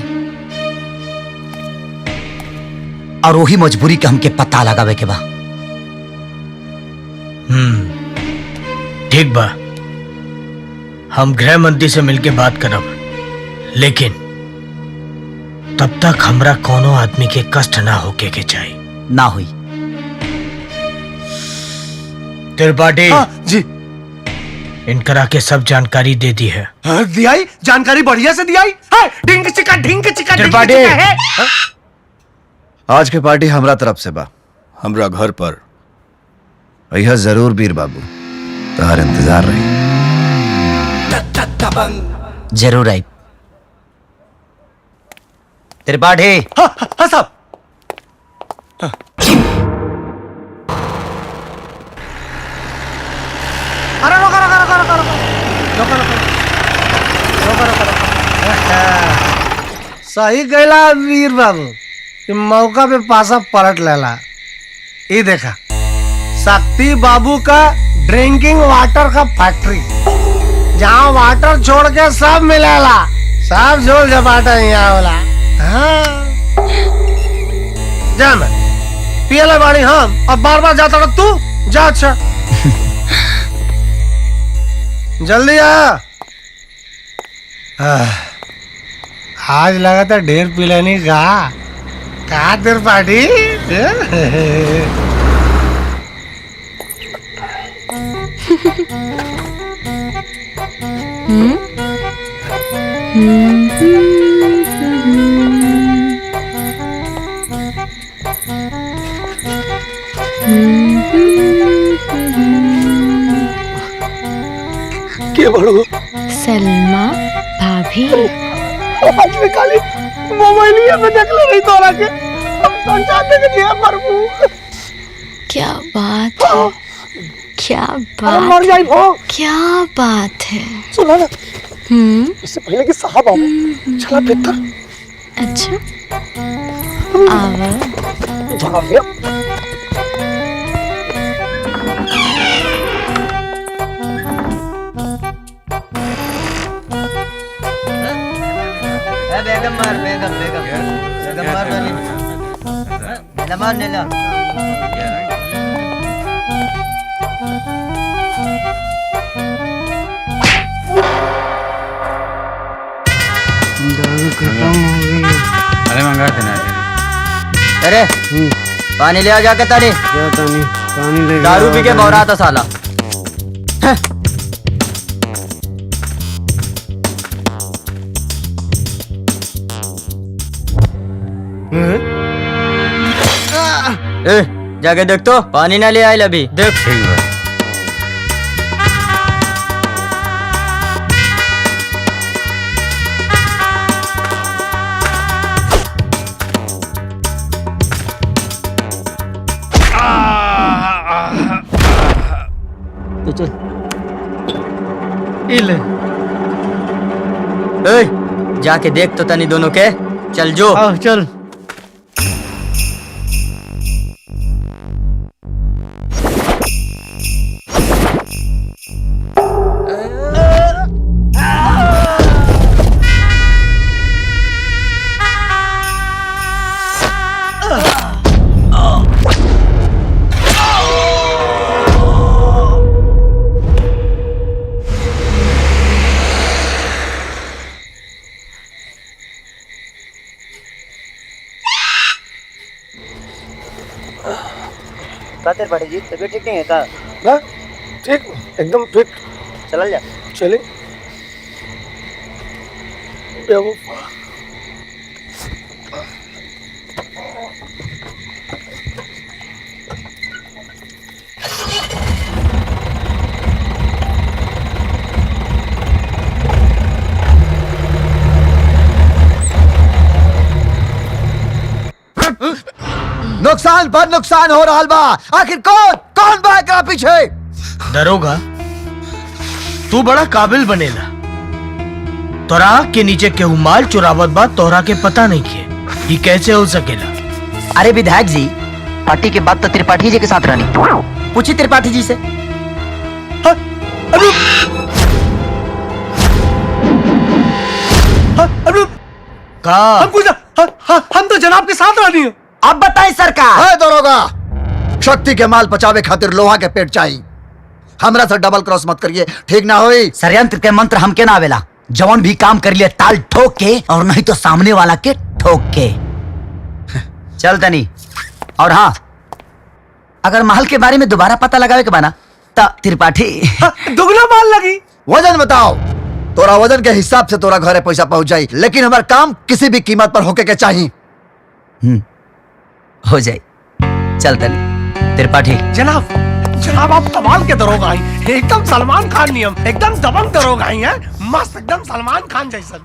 S4: और वही मजबूरी के हमके पता लगावे के बा।
S15: ठीक बा, हम गृह मंत्री से मिलके बात करब, लेकिन तब तक हमरा कोनो आदमी के कष्ट ना होके के चाहिए।
S4: ना हुई।
S15: त्रिपाठी
S6: जी,
S15: इनकरा के सब जानकारी दे दी है।
S6: दियाई जानकारी बढ़िया से दियाई है। ढिंग चिका ढिंग चिका
S15: त्रिपाठी,
S6: है।
S9: आज के पार्टी हमरा तरफ से बा, हमरा घर पर यह जरूर वीर बाबू, तोहर इंतजार रही।
S4: जरूर आई त्रिपाठी।
S6: हाँ साहब। अरे रोका रोका रोका रोका रोका रोका रोका रोका। सही कहला वीर बाबू कि मौका पे पासा पलट लेला। ये देखा, शक्ति बाबू का ड्रिंकिंग वाटर का फैक्ट्री, जहाँ वाटर छोड़ के सब मिलेला, सब झोल झपाटा यहाँ वाला। हाँ, जा मैं पियला बाड़ी हम, अब बार बार जाता रह तू। जा अच्छा, जल्दी आ। आज लगा था ढेर पिलानी का देर पार्टी। के बड़ो?
S8: सलमा भाभी।
S6: आज में खाली मोबाइल ही में देख ले रही तोरा के, हम तो चाहते कि दिया मरबू।
S8: क्या बात है, क्या
S6: अरे मर जाई भो।
S8: क्या बात है।
S6: सुना ना, इससे पहले कि साहब आओ, चला भीतर।
S8: अच्छा, आवा।
S6: चला भैया।
S4: बेगम मार, बेगम बेगम बेगम मार वाली मार नेला।
S7: दारू खत्म हो गई।
S12: अरे मंगा देना।
S4: अरे पानी ले आ, जाके तानी।
S7: पानी ले।
S4: दारू पी के बौरा था साला।
S3: जाके देख तो पानी ना ले आए अभी देख।
S1: ठीक बा।
S3: तो चल
S15: ले
S3: जाके देख तो तनी दोनों के चल जो।
S15: चल।
S4: तेरे बड़े जी तबीयत ठीक नहीं है का?
S6: ना ठीक एकदम फिट।
S4: चल जा।
S6: चले
S9: नुकसान पर नुकसान हो रहा बा। आखिर कौन कौन बा एकरा पीछे?
S15: दरोगा तू बड़ा काबिल बनेला। तोरा आँख के नीचे केहू माल चुरावत बा, तोरा के पता नहीं के ये कैसे हो सकेला?
S4: अरे विधायक जी, पार्टी के बाद तो त्रिपाठी जी के साथ रहनी। पूछी त्रिपाठी जी से।
S6: हम तो जनाब के साथ रहनी है।
S4: अब बताएं सरकार।
S9: है दरोगा, शक्ति के माल पचावे खातिर लोहा के पेट चाहिए। हमरा से डबल क्रॉस मत करिए, ठीक ना होई।
S4: षड्यंत्र के मंत्र हमके ना आवेला। जवन भी काम कर लिए ताल ठोक के और नहीं तो सामने वाला के ठोक के। चल तनी। और हाँ, अगर महल के बारे में दोबारा पता लगावे के बना तो त्रिपाठी
S6: दुगना माल लगी।
S9: वजन बताओ। तोरा वजन के हिसाब से तोरा घरे पैसा पहुंच जाई, लेकिन हमारा काम किसी भी कीमत पर होके के चाहिए।
S4: हो जाए। चल तनी त्रिपाठी।
S6: जनाब जनाब आप कमाल के दरोगा हैं। एकदम सलमान खान नियम, एकदम दबंग दरोगा हैं। मस्त एकदम सलमान खान जैसा।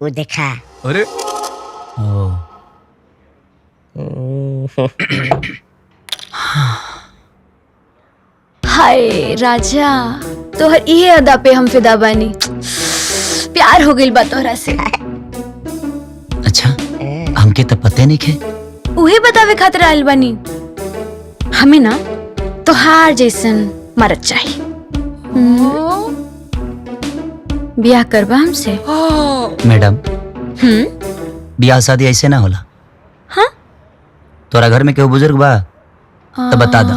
S5: वो देखा।
S9: अरे
S8: हाय राजा, तोहर इहे अदा पे हम फिदा बानी। प्यार हो गइल बा तोहरा से।
S4: अच्छा, हमके तो पते नहीं खे।
S8: उहे बतावे खातिर आइल बानी। हमें ना तोहार जैसन मरद चाहिए। ब्याह करबा हमसे?
S4: मैडम, ब्याह शादी ऐसे ना होला।
S8: हाँ?
S4: तोरा घर में केहू बुजुर्ग बा तो बता दा,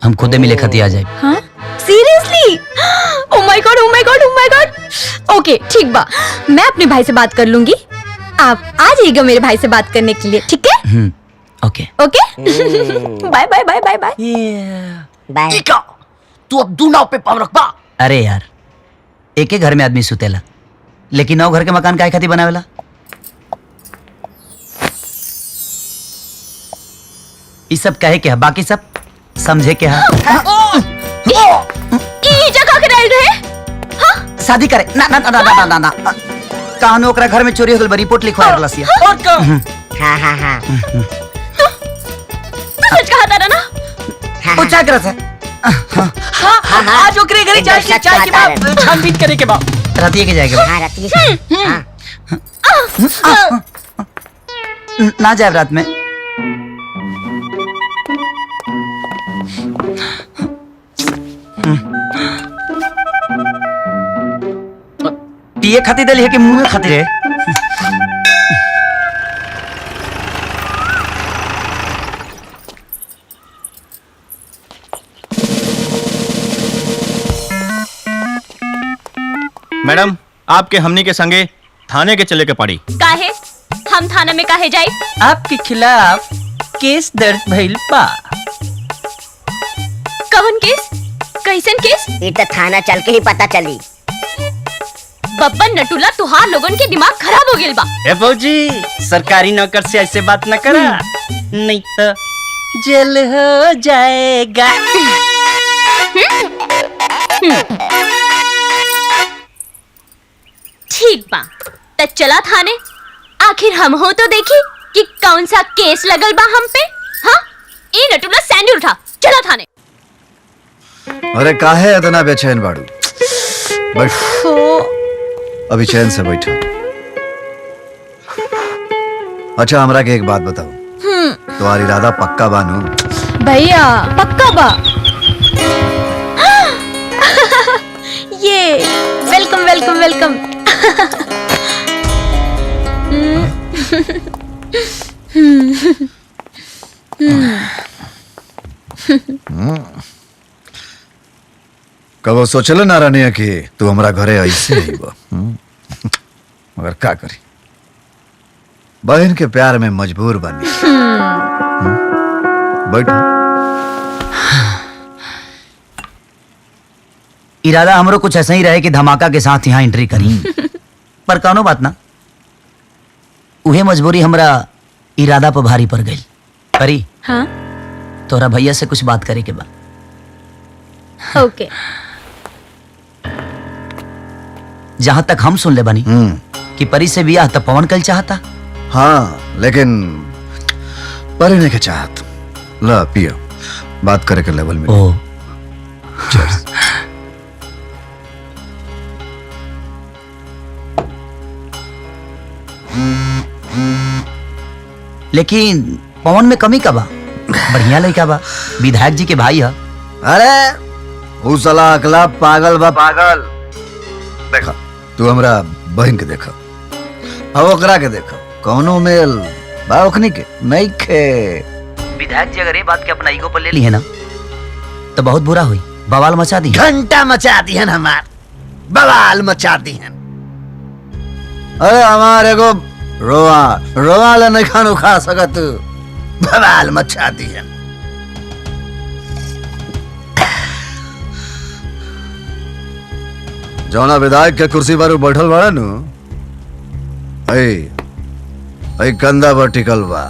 S4: हम खुदे मिले खती आ जाए।
S8: हाँ? Seriously? Oh my God, oh my God, oh my God. ओके ठीक बा, मैं अपने भाई से बात कर लूंगी। आप आ जाइएगा मेरे भाई से बात करने के लिए, ठीक है?
S4: Okay
S8: okay. Bye bye bye bye bye
S5: bye.
S4: तू अब दू नाव पे पाँव रख बा। अरे यार, एक ही घर में आदमी सुतेला, लेकिन नौ घर के मकान काहे खातिर बनावेला? ये सब कहे के है, बाकी सब समझे के है।
S8: ई जगह के डाल रहे? हाँ?
S4: शादी करे ना ना ना ना ना ना। कहानो ओकरा घर में चोरी हो गइल बा, रिपोर्ट लिखवा रलसिया।
S8: और का?
S5: हाँ हाँ हाँ।
S8: तू सच कहा था ना?
S4: ओ जागरत है।
S3: हाँ, आज ओकरे घरे चाय के बाद छानबीन करे के बाद
S4: रातिए के जाएगा।
S5: हाँ रात की।
S4: ना जाए रात में। पिए खातिर दिल है कि मुंह खातिर है?
S13: मैडम, आपके हमनी के संगे थाने के चले के पड़ी।
S8: काहे?
S17: हम थाना में काहे जाई?
S3: आपके खिलाफ केस दर्ज भइल बा।
S17: कौन केस? कैसन केस?
S5: ये तो थाना चल के ही पता चली।
S17: बब्बन नटुला तुहार लोगन के दिमाग खराब हो गेल बा।
S3: ए फौजी, सरकारी नौकर से ऐसे बात न करा, नहीं तो जेल हो जाएगा।
S17: ठीक बा, त चला थाने। आखिर हम हो तो देखी कि कौन सा केस लगल बा हम पे। हाँ, ए नटुला सैंडल उठा, चला थाने।
S9: अरे काहे इतना बेचैन बाड़ू? बैठ, अभी चैन से बैठा। अच्छा हमरा के एक बात बताओ, तुम्हारी इरादा पक्का बानू?
S8: भैया पक्का बा।
S17: ये वेलकम वेलकम वेलकम।
S9: कबो सोचल ना रहने कि तू हमरा घरे ऐसे ही बा। मगर का करी, बहन के प्यार में मजबूर बनी। बैठो।
S4: इरादा हमरो कुछ ऐसा ही रहे कि धमाका के साथ यहाँ एंट्री करी, पर कौनो बात ना, उहे मजबूरी हमरा इरादा पर भारी पड़ गई। परी,
S17: हाँ?
S4: तोरा भैया से कुछ बात करे के बा।
S17: ओके।
S4: जहाँ तक हम सुन ले बनी कि परी से बियाह तब पवन कल चाहता।
S9: हाँ, लेकिन परी ने के चाहत। ला पियो, बात करे के लेवल में।
S4: ओ
S9: Cheers।
S4: लेकिन पवन में कमी का बा? बढ़िया लड़का बा, विधायक जी के भाई है।
S9: अरे उ साला अकला पागल बा पागल। देखा तू हमरा बहन के देखा, अब ओकरा के देखा, कौनो मेल बा ओखनी के नहीं खे।
S4: विधायक जी अगर ये बात के अपना ईगो पर ले ली है ना, तो बहुत बुरा हुई, बवाल मचा दी।
S11: घंटा मचा दी है हमार, बवाल मचा दी है।
S9: अरे हमारे को रोआ रोआ ले नहीं खानो खा सकत,
S11: बवाल मचा दी है।
S9: जौना विधायक के कुर्सी पर बैठल बड़ा नु, ऐ कंधा पर टिकल बा।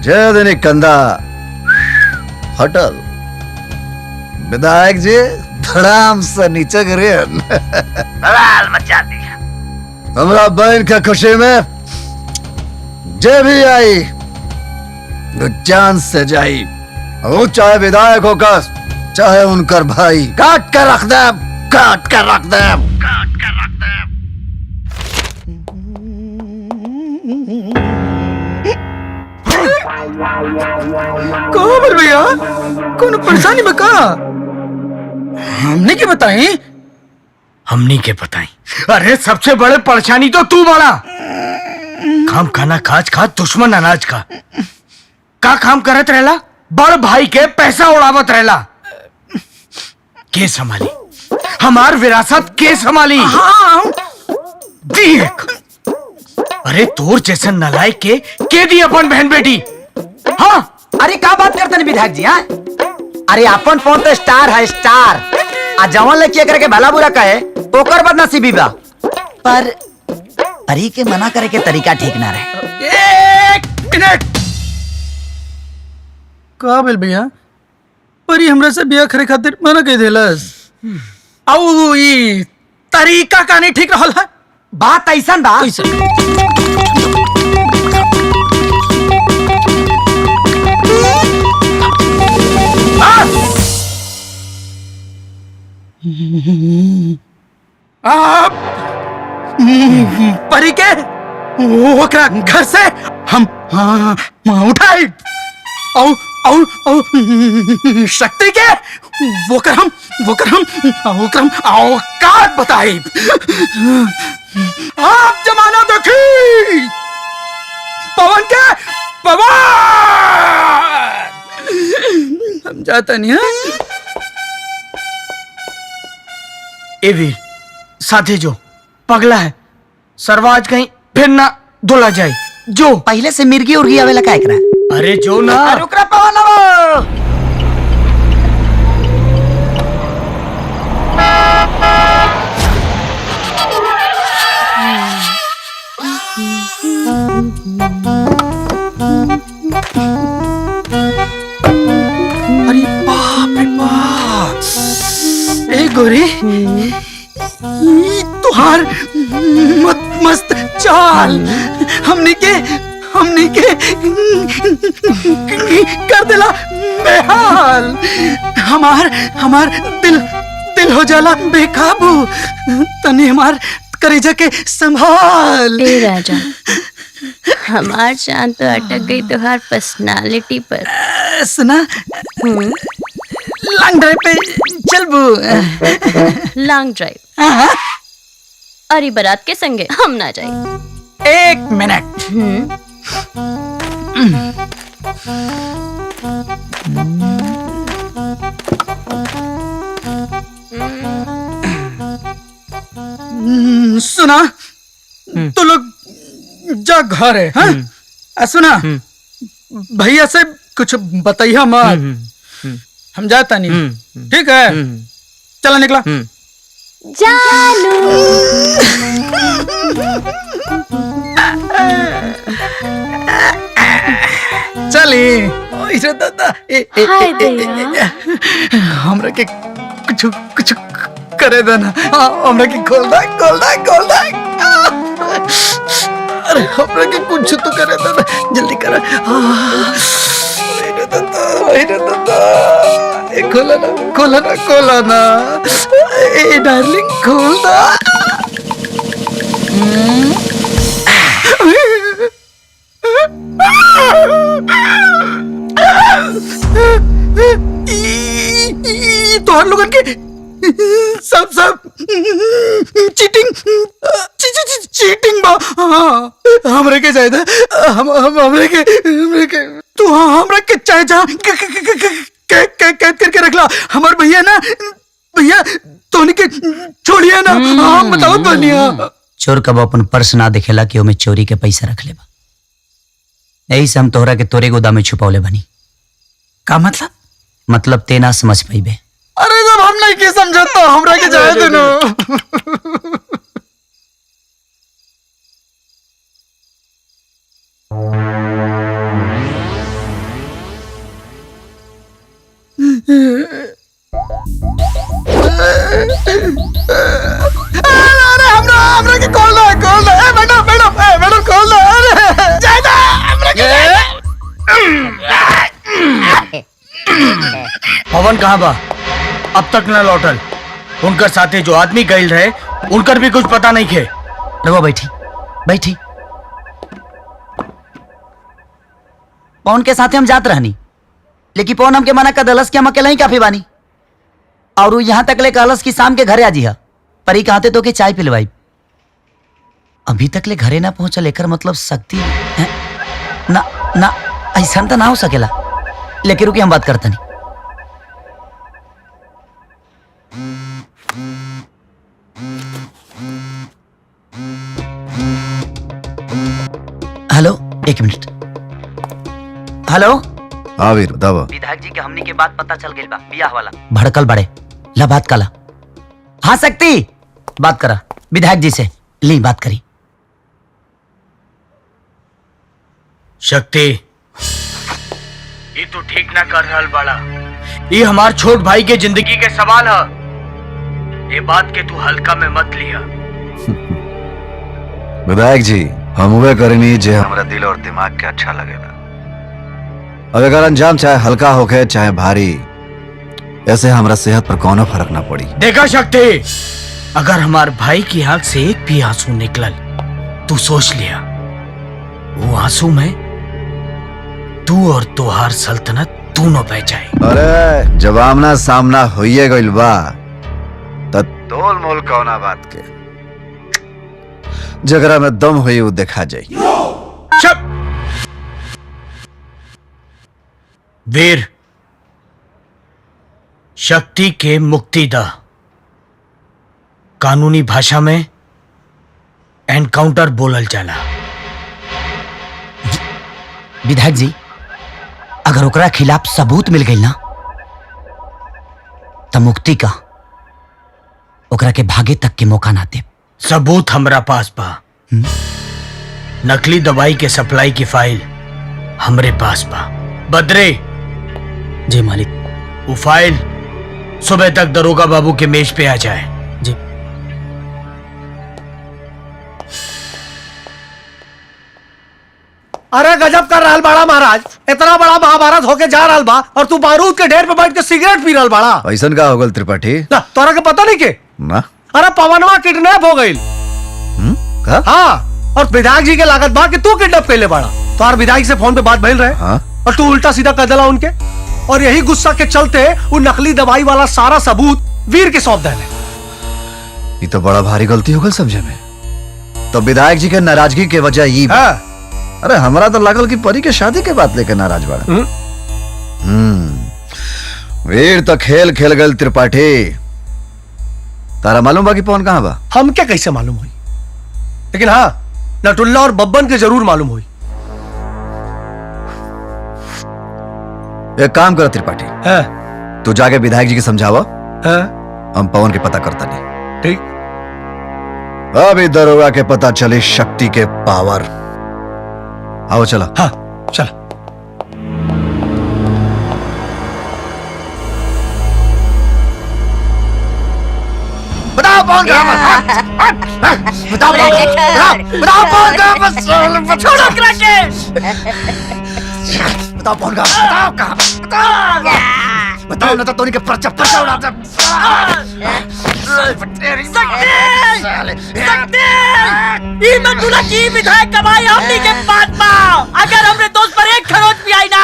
S9: जे दिन कंधा हटल, विधायक जी धड़ाम से नीचे गिरे।
S11: बवाल मचा दी है।
S9: हमरा बहन के खुशी में जे भी आई वो जान से जाई, वो चाहे विधायक होकर चाहे उनकर भाई। काट कर रख दे, काट कर रख दे, काट कर रख दे।
S14: कहो बोल भैया, कौन परेशानी में का? हमने के बताई?
S15: हमनी के बताई। अरे सबसे बड़े परेशानी तो तू बड़ा। काम खाना काज खा, दुश्मन अनाज का। का काम करत रहला? बड़ भाई के पैसा उड़ावत रहला। के संभाली हमार विरासत, के संभाली?
S14: हाँ।
S15: देख, अरे तोर जैसन नालायक के दी अपन बहन बेटी।
S4: हाँ, अरे क्या बात करते हैं विधायक जी? हाँ, अरे अपन फोन तो स्टार है, स्टार। आ जवान लड़की करके भला बुरा कहे ओकर बदनसीबी बा, पर परी के मना करे के तरीका ठीक ना रहे।
S14: एक मिनट। का बोल भैया, परी हमरा से बियाह करे खातिर मना कह देलस। औ ई तरीका का नहीं ठीक रहल है।
S4: बात ऐसा बा,
S14: आप परी के ओकरा घर से हम उठाई और शक्ति के वोकर हम औकात बताई। आप जमाना देखी पवन के, पवन हम जाता नहीं है।
S15: ए वीर साथे जो पगला है, सरवाज कहीं फिर ना धुला जाए जो
S4: पहले से मिर्गी उर्गी आवेला का एकरा।
S15: अरे जो ना
S4: रुक रा पवन
S14: अरे बाप रे बाप, ए गोरी तुहार मस्त चाल हमने के कर दिला बेहाल। हमार दिल हो जाला बेकाबू। तने हमार करेजा के संभाल।
S17: ए राजा, हमार जान तो अटक गई तुहार पर्सनालिटी पर।
S14: सुना, लॉन्ग ड्राइव पे चलबू।
S17: Long drive? अरे बारात के संगे हम ना जाए।
S14: एक मिनट। सुना, तो लोग जा घर है। हाँ? सुना, भैया से कुछ बताइए मत, हम जाता नहीं। ठीक है, चला निकला।
S17: जानू
S14: चली दादा। हमरा के कुछ करे देना। हमरा के खोल दे। अरे हमरा के कुछ तो करे देना, जल्दी कर। खोला ना। ए डार्लिंग, खोल दा। तोहर लोगन के सब चीटिंग बा। हमरे के चाहिए था। हमरे के तू हमरा के चाहे जा कैद करके रखला। हमार भैया ना, भैया तोनी के छोड़िए ना। हम बताओ बनिया।
S4: चोर कब अपन पर्स ना दिखेला कि ओमे चोरी के पैसा रख लेबा। यही से हम तोहरा के तोरे गोदाम में छुपौले बनी।
S14: का मतलब?
S4: मतलब ते ना समझ पाइबे।
S14: अरे जब हम नहीं के समझा तो हमरा के जाए देना। अरे हमरा के खोल दो। मैडम खोल दो। अरे जाए दो हमरा के।
S15: पवन कहाँ बा? अब तक न लौटल। उनकर साथे जो आदमी गइल रहे, उनकर भी कुछ पता नहीं खे।
S4: रघुआ बैठी। पवन के साथे हम जात रहनी, लेकिन पवन हमके मना कर दलस कि हम अकेला ही काफी बानी। और वो यहाँ तक ले कहलस कि शाम के घरे आ जिहा, पर ही कहते तो के चाय पिलवाई। अभी तक ले घरे ना पहुंचल, एकर मतलब शक्ति है? ना ऐसा तो ना हो सकेला। लेकिन रुकी, हम बात करते नहीं। हेलो, एक मिनट। हेलो।
S9: हाँ वीर, बतावा।
S4: विधायक जी के हमनी के बात पता चल गई बा, बियाह वाला। भड़कल बड़े ला बात कला। हाँ शक्ति, बात करा विधायक जी से। ली बात करी।
S15: शक्ति, ये तू ठीक ना कर रहल बाड़ा। ये हमार छोट भाई के जिंदगी के सवाल है। ये बात के तू हल्का में मत लिया।
S9: विधायक जी, हम वे करनी जे हमरा दिल और दिमाग के अच्छा लगेला। अब अगर अंजाम चाहे हल्का होके चाहे भारी, ऐसे हमरा सेहत पर कोनो फर्क ना पड़ी।
S15: देखा शक्ति, अगर हमार भाई की आंख से एक भी आंसू निकलल, तू सोच लिया वो आंसू में तू और तुहार सल्तनत दोनों बह जाए।
S9: अरे जब आमना सामना होइए गइल बा, त तोल मोल कौना बात के। जगरा में दम हुई वो देखा जाए।
S15: चुप। वीर, शक्ति के मुक्ति दा। कानूनी भाषा में एनकाउंटर बोलल जाला।
S4: विधायक जी, अगर ओकरा खिलाफ सबूत मिल गई ना तो मुक्ति का ओकरा के भागे तक के मौका ना दे।
S15: सबूत हमरा पास बा। नकली दवाई के सप्लाई की फाइल हमरे पास बा। बद्रे।
S2: जी मालिक।
S15: वो फाइल सुबह तक दरोगा बाबू के मेज पे आ जाए।
S2: जी।
S6: अरे गजब कर रहा बाड़ा महाराज, इतना बड़ा महाभारत होके जा रहा बा और तू बारूद के ढेर पे बैठ के सिगरेट पी रहा बाड़ा।
S9: ऐसन का होगल त्रिपाठी?
S6: तोरा के पता नहीं के?
S9: ना।
S6: अरे पवनवा किडनैप हो गई। हाँ, और विधायक जी के लागत बा कि तू किडनैप कैले बाड़ा। तो विधायक से फोन पे बात भइल रहे।
S9: हाँ?
S6: और तू उल्टा सीधा कर दिला उनके, और यही गुस्सा के चलते वो नकली दवाई वाला सारा सबूत वीर के सौंप देने।
S9: ये तो बड़ा भारी गलती हो गई समझे में। तो विधायक जी के नाराजगी के वजह ये अरे हमरा तो लागल कि परी के शादी के बात लेके नाराज बड़ा। वीर तो खेल खेल गल त्रिपाठी। तारा मालूम बा कि पवन कहाँ बा?
S6: हम क्या कैसे मालूम हुई, लेकिन हाँ नटुल्ला और बब्बन के जरूर मालूम हुई।
S9: एक काम कर त्रिपाठी, तू जाके विधायक जी के समझावा। हम पवन के पता करता नहीं।
S6: ठीक।
S9: अभी दरोगा के पता चले शक्ति के पावर। आओ चला।
S6: हाँ चला।
S9: बताओ पवन कहाँ बस। बताओ पवन कहाँ बस।
S5: छोड़ो क्रके।
S9: बताओ पवन कहाँ, बताओ बताओ ना तो तोनी के पर्चा उड़ा दे।
S2: ई नटुला की विधायक कमाई हमनी के पास बा। अगर हमरे दोस्त पर एक खरोच भी आई ना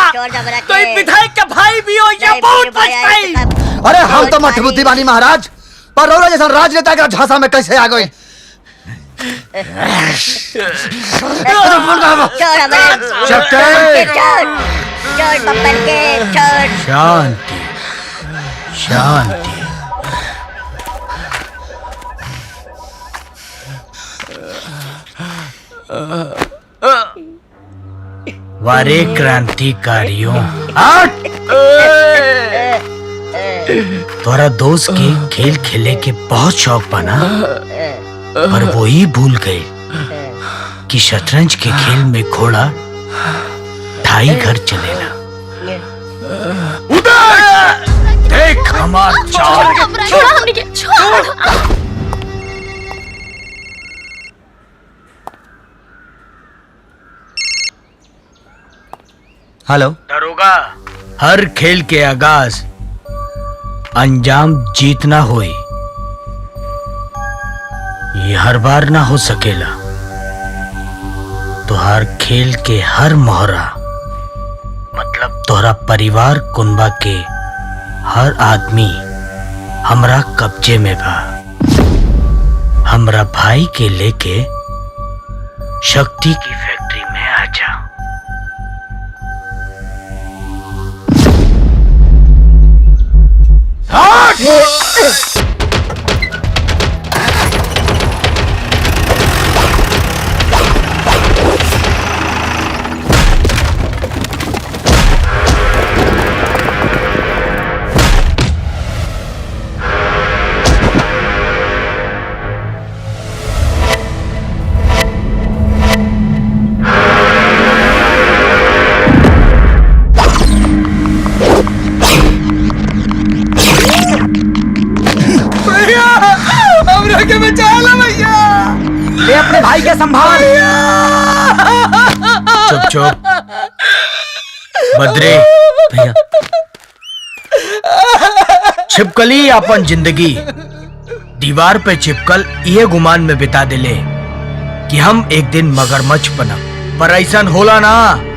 S2: तो ई विधायक के भाई भी हो या बहुत पछताई।
S9: अरे हम तो मठबुद्धि बानी महाराज, पर रौला जैसा राजनेता के झांसा में कैसे आ गए?
S15: शांति शांति। वारे क्रांतिकारियों, तोरा दोस्त के खेल खेले के बहुत शौक बना, पर वो ही भूल गए कि शतरंज के खेल में घोड़ा ढाई घर चलेला। देख हमार चाल।
S17: छोड़ा हमने के, छोड़ा।
S4: हेलो
S15: दरोगा, हर खेल के आगाज अंजाम जीतना होई, ये हर बार ना हो सकेला। तो हर खेल के हर मोहरा मतलब तोहरा परिवार कुनबा के हर आदमी हमरा कब्जे में बा। हमरा भाई के लेके शक्ति की फैक्ट्री में आ जा।
S4: अपने भाई के संभाल।
S15: चुप चुप बद्रे भैया। छिपकली अपन जिंदगी दीवार पे चिपकल ये गुमान में बिता दिले कि हम एक दिन मगरमच्छ बना, पर ऐसा होला ना।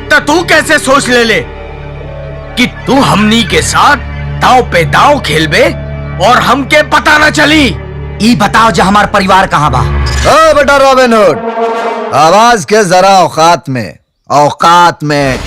S15: तो तू कैसे सोच ले कि तू हमनी के साथ दाव पे दाव खेलबे और हमके पता न चली?
S4: ई बताओ जो हमार परिवार कहाँ बा?
S9: ओ बेटा रॉबिन हुड, आवाज के जरा औकात में, औकात में।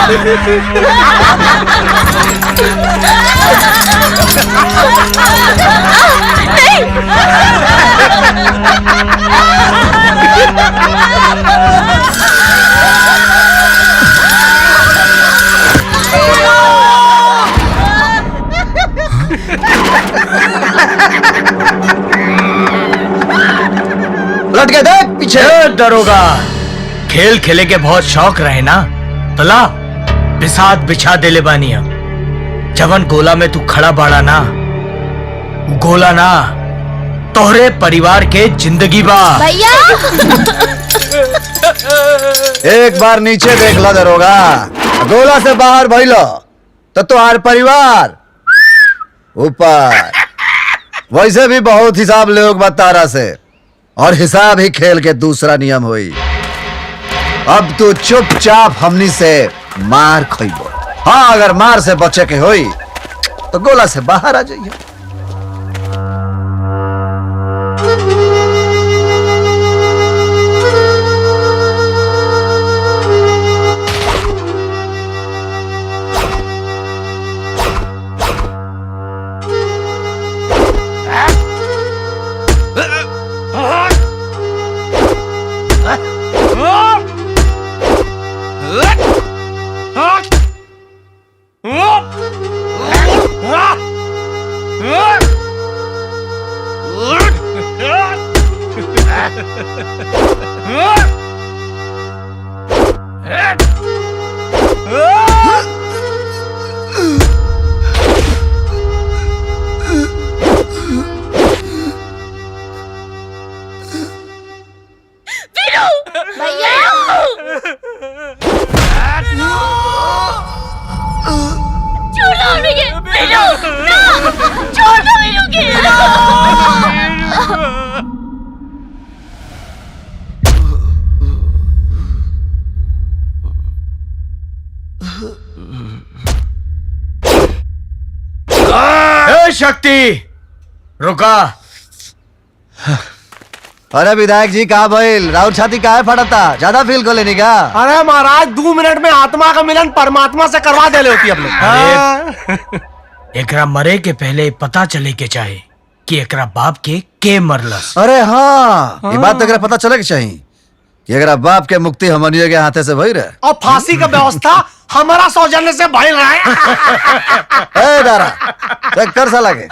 S11: लट के देख पीछे।
S15: दरोगा, खेल खेले के बहुत शौक रहे ना, तला बिसात बिछा देले बानिया। जवन गोला में तू खड़ा बाड़ा ना, गोला ना तोहरे परिवार के जिंदगी बा।
S10: भैया
S9: एक बार नीचे देख लो दरोगा, गोला से बाहर भइलो तो तुम्हार परिवार ऊपर। वैसे भी बहुत हिसाब लोग बतारा से, और हिसाब ही खेल के दूसरा नियम हुई। अब तू चुपचाप हमनी से मार खइबो। हाँ, अगर मार से बचे के होई तो गोला से बाहर आ जाइए।
S15: शक्ति रुका।
S9: अरे विधायक जी, कहा भइल? राउर छाती काहे फटता? ज्यादा फील कर लेनी का?
S11: अरे महाराज, 2 मिनट में आत्मा का मिलन परमात्मा से करवा दे होती अब लोग।
S15: एकरा मरे के पहले पता चले के चाहे कि एकरा बाप के मरलस।
S9: अरे हाँ, ये बात तो पता चले के चाहिए कि एकरा बाप के मुक्ति हमनियों के हाथे से भई रहे,
S11: और फांसी का व्यवस्था हमारा सौजन्य से भइल रहा है।
S9: ए दारा, देख कर साला के।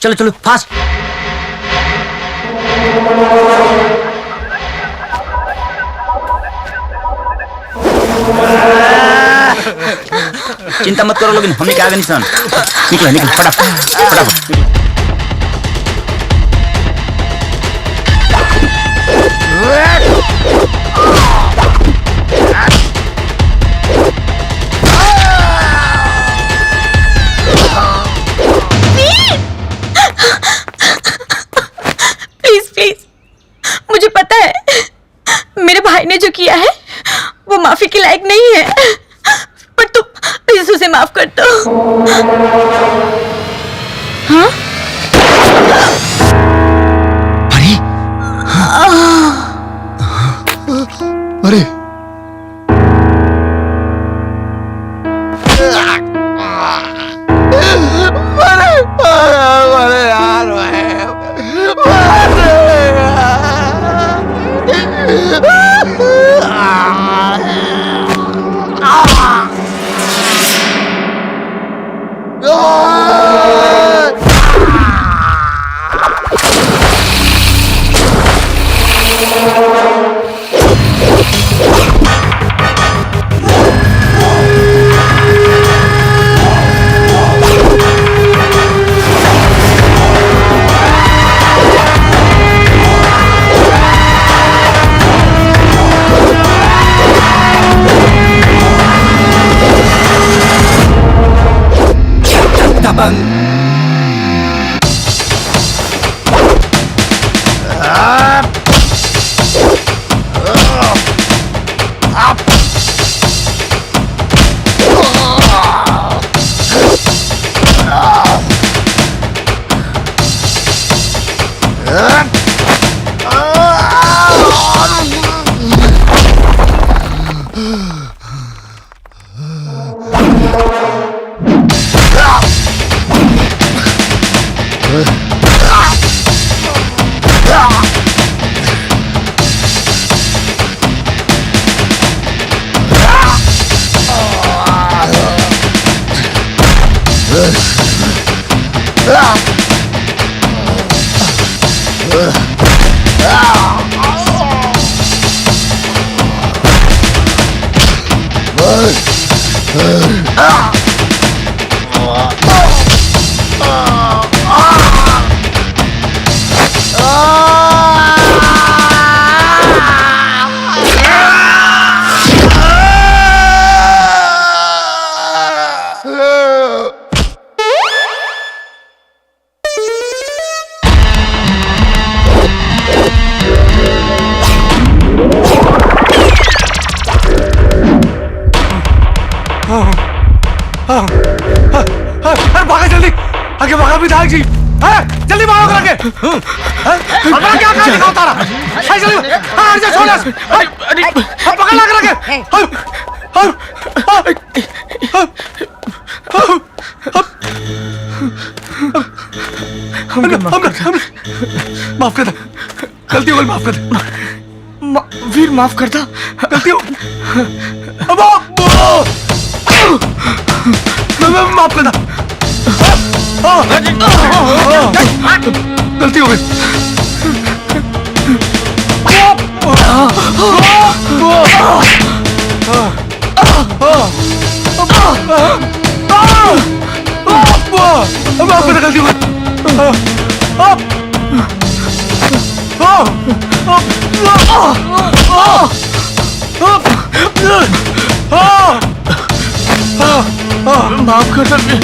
S2: चलो चलो फास्ट।
S18: चिंता मत करो लोग, हमने क्या निशान। निकल निकल फटाफट फटाफट।
S8: प्लीज प्लीज, मुझे पता है मेरे भाई ने जो किया है वो माफी के लायक नहीं है, पर तुम प्लीज उसे माफ कर दो। हाँ?
S9: अरे अरे यार
S6: भागा जल्दी, आगे भागा विधायक जी, जल्दी भागो करके। अपना क्या काम दिखाता रहा? जल्दी, अर्जे छोड़, पकड़ ला करके। माफ कर दे, गलती हो गई, माफ कर दे। वीर माफ करता, गलती हो। माफ करना, गलती हो गई। माफ करना, गलती हो गई। माफ कर सकते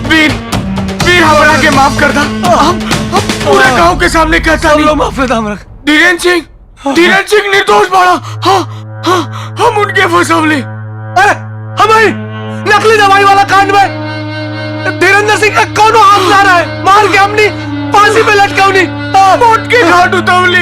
S6: वीर, वीर हमारा के माफ कर दा। हम पूरे गांव के सामने कहता नहीं, माफ कर दा हमरा। धीरेन्द्र सिंह निर्दोष बाड़ा। हाँ, हम उनके फंसावले। अरे हमारी नकली दवाई वाला कांड में धीरेन्द्र सिंह का कौन हाथ ला रहा है? मार के हमने फांसी पे लटकावनी, मौत के घाट उतावली।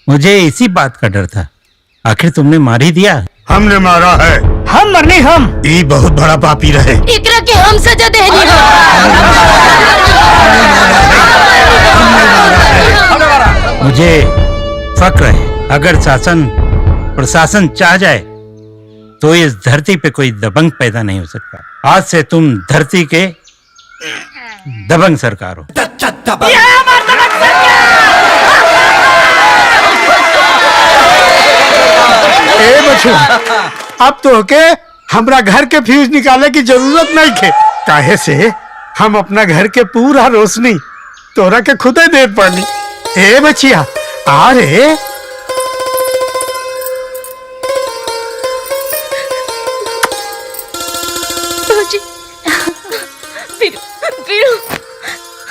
S12: मुझे इसी बात का डर था। आखिर तुमने मार ही दिया।
S7: हमने मारा है।
S15: हम मरने हम
S7: ये बहुत बड़ा पापी रहे।
S8: एकरा के हम सजा देनी
S12: मुझे फक्र है, अगर शासन प्रशासन चाह जाए तो इस धरती पे कोई दबंग पैदा नहीं हो सकता। आज से तुम धरती के दबंग सरकार हो।
S7: ए बच्चों, अब तो के हमरा घर के फ्यूज निकाले की जरूरत नहीं थे। काहे से हम अपना घर के पूरा रोशनी तोरा के खुदे दे पानी। ए बचिया आ रे।
S8: फिर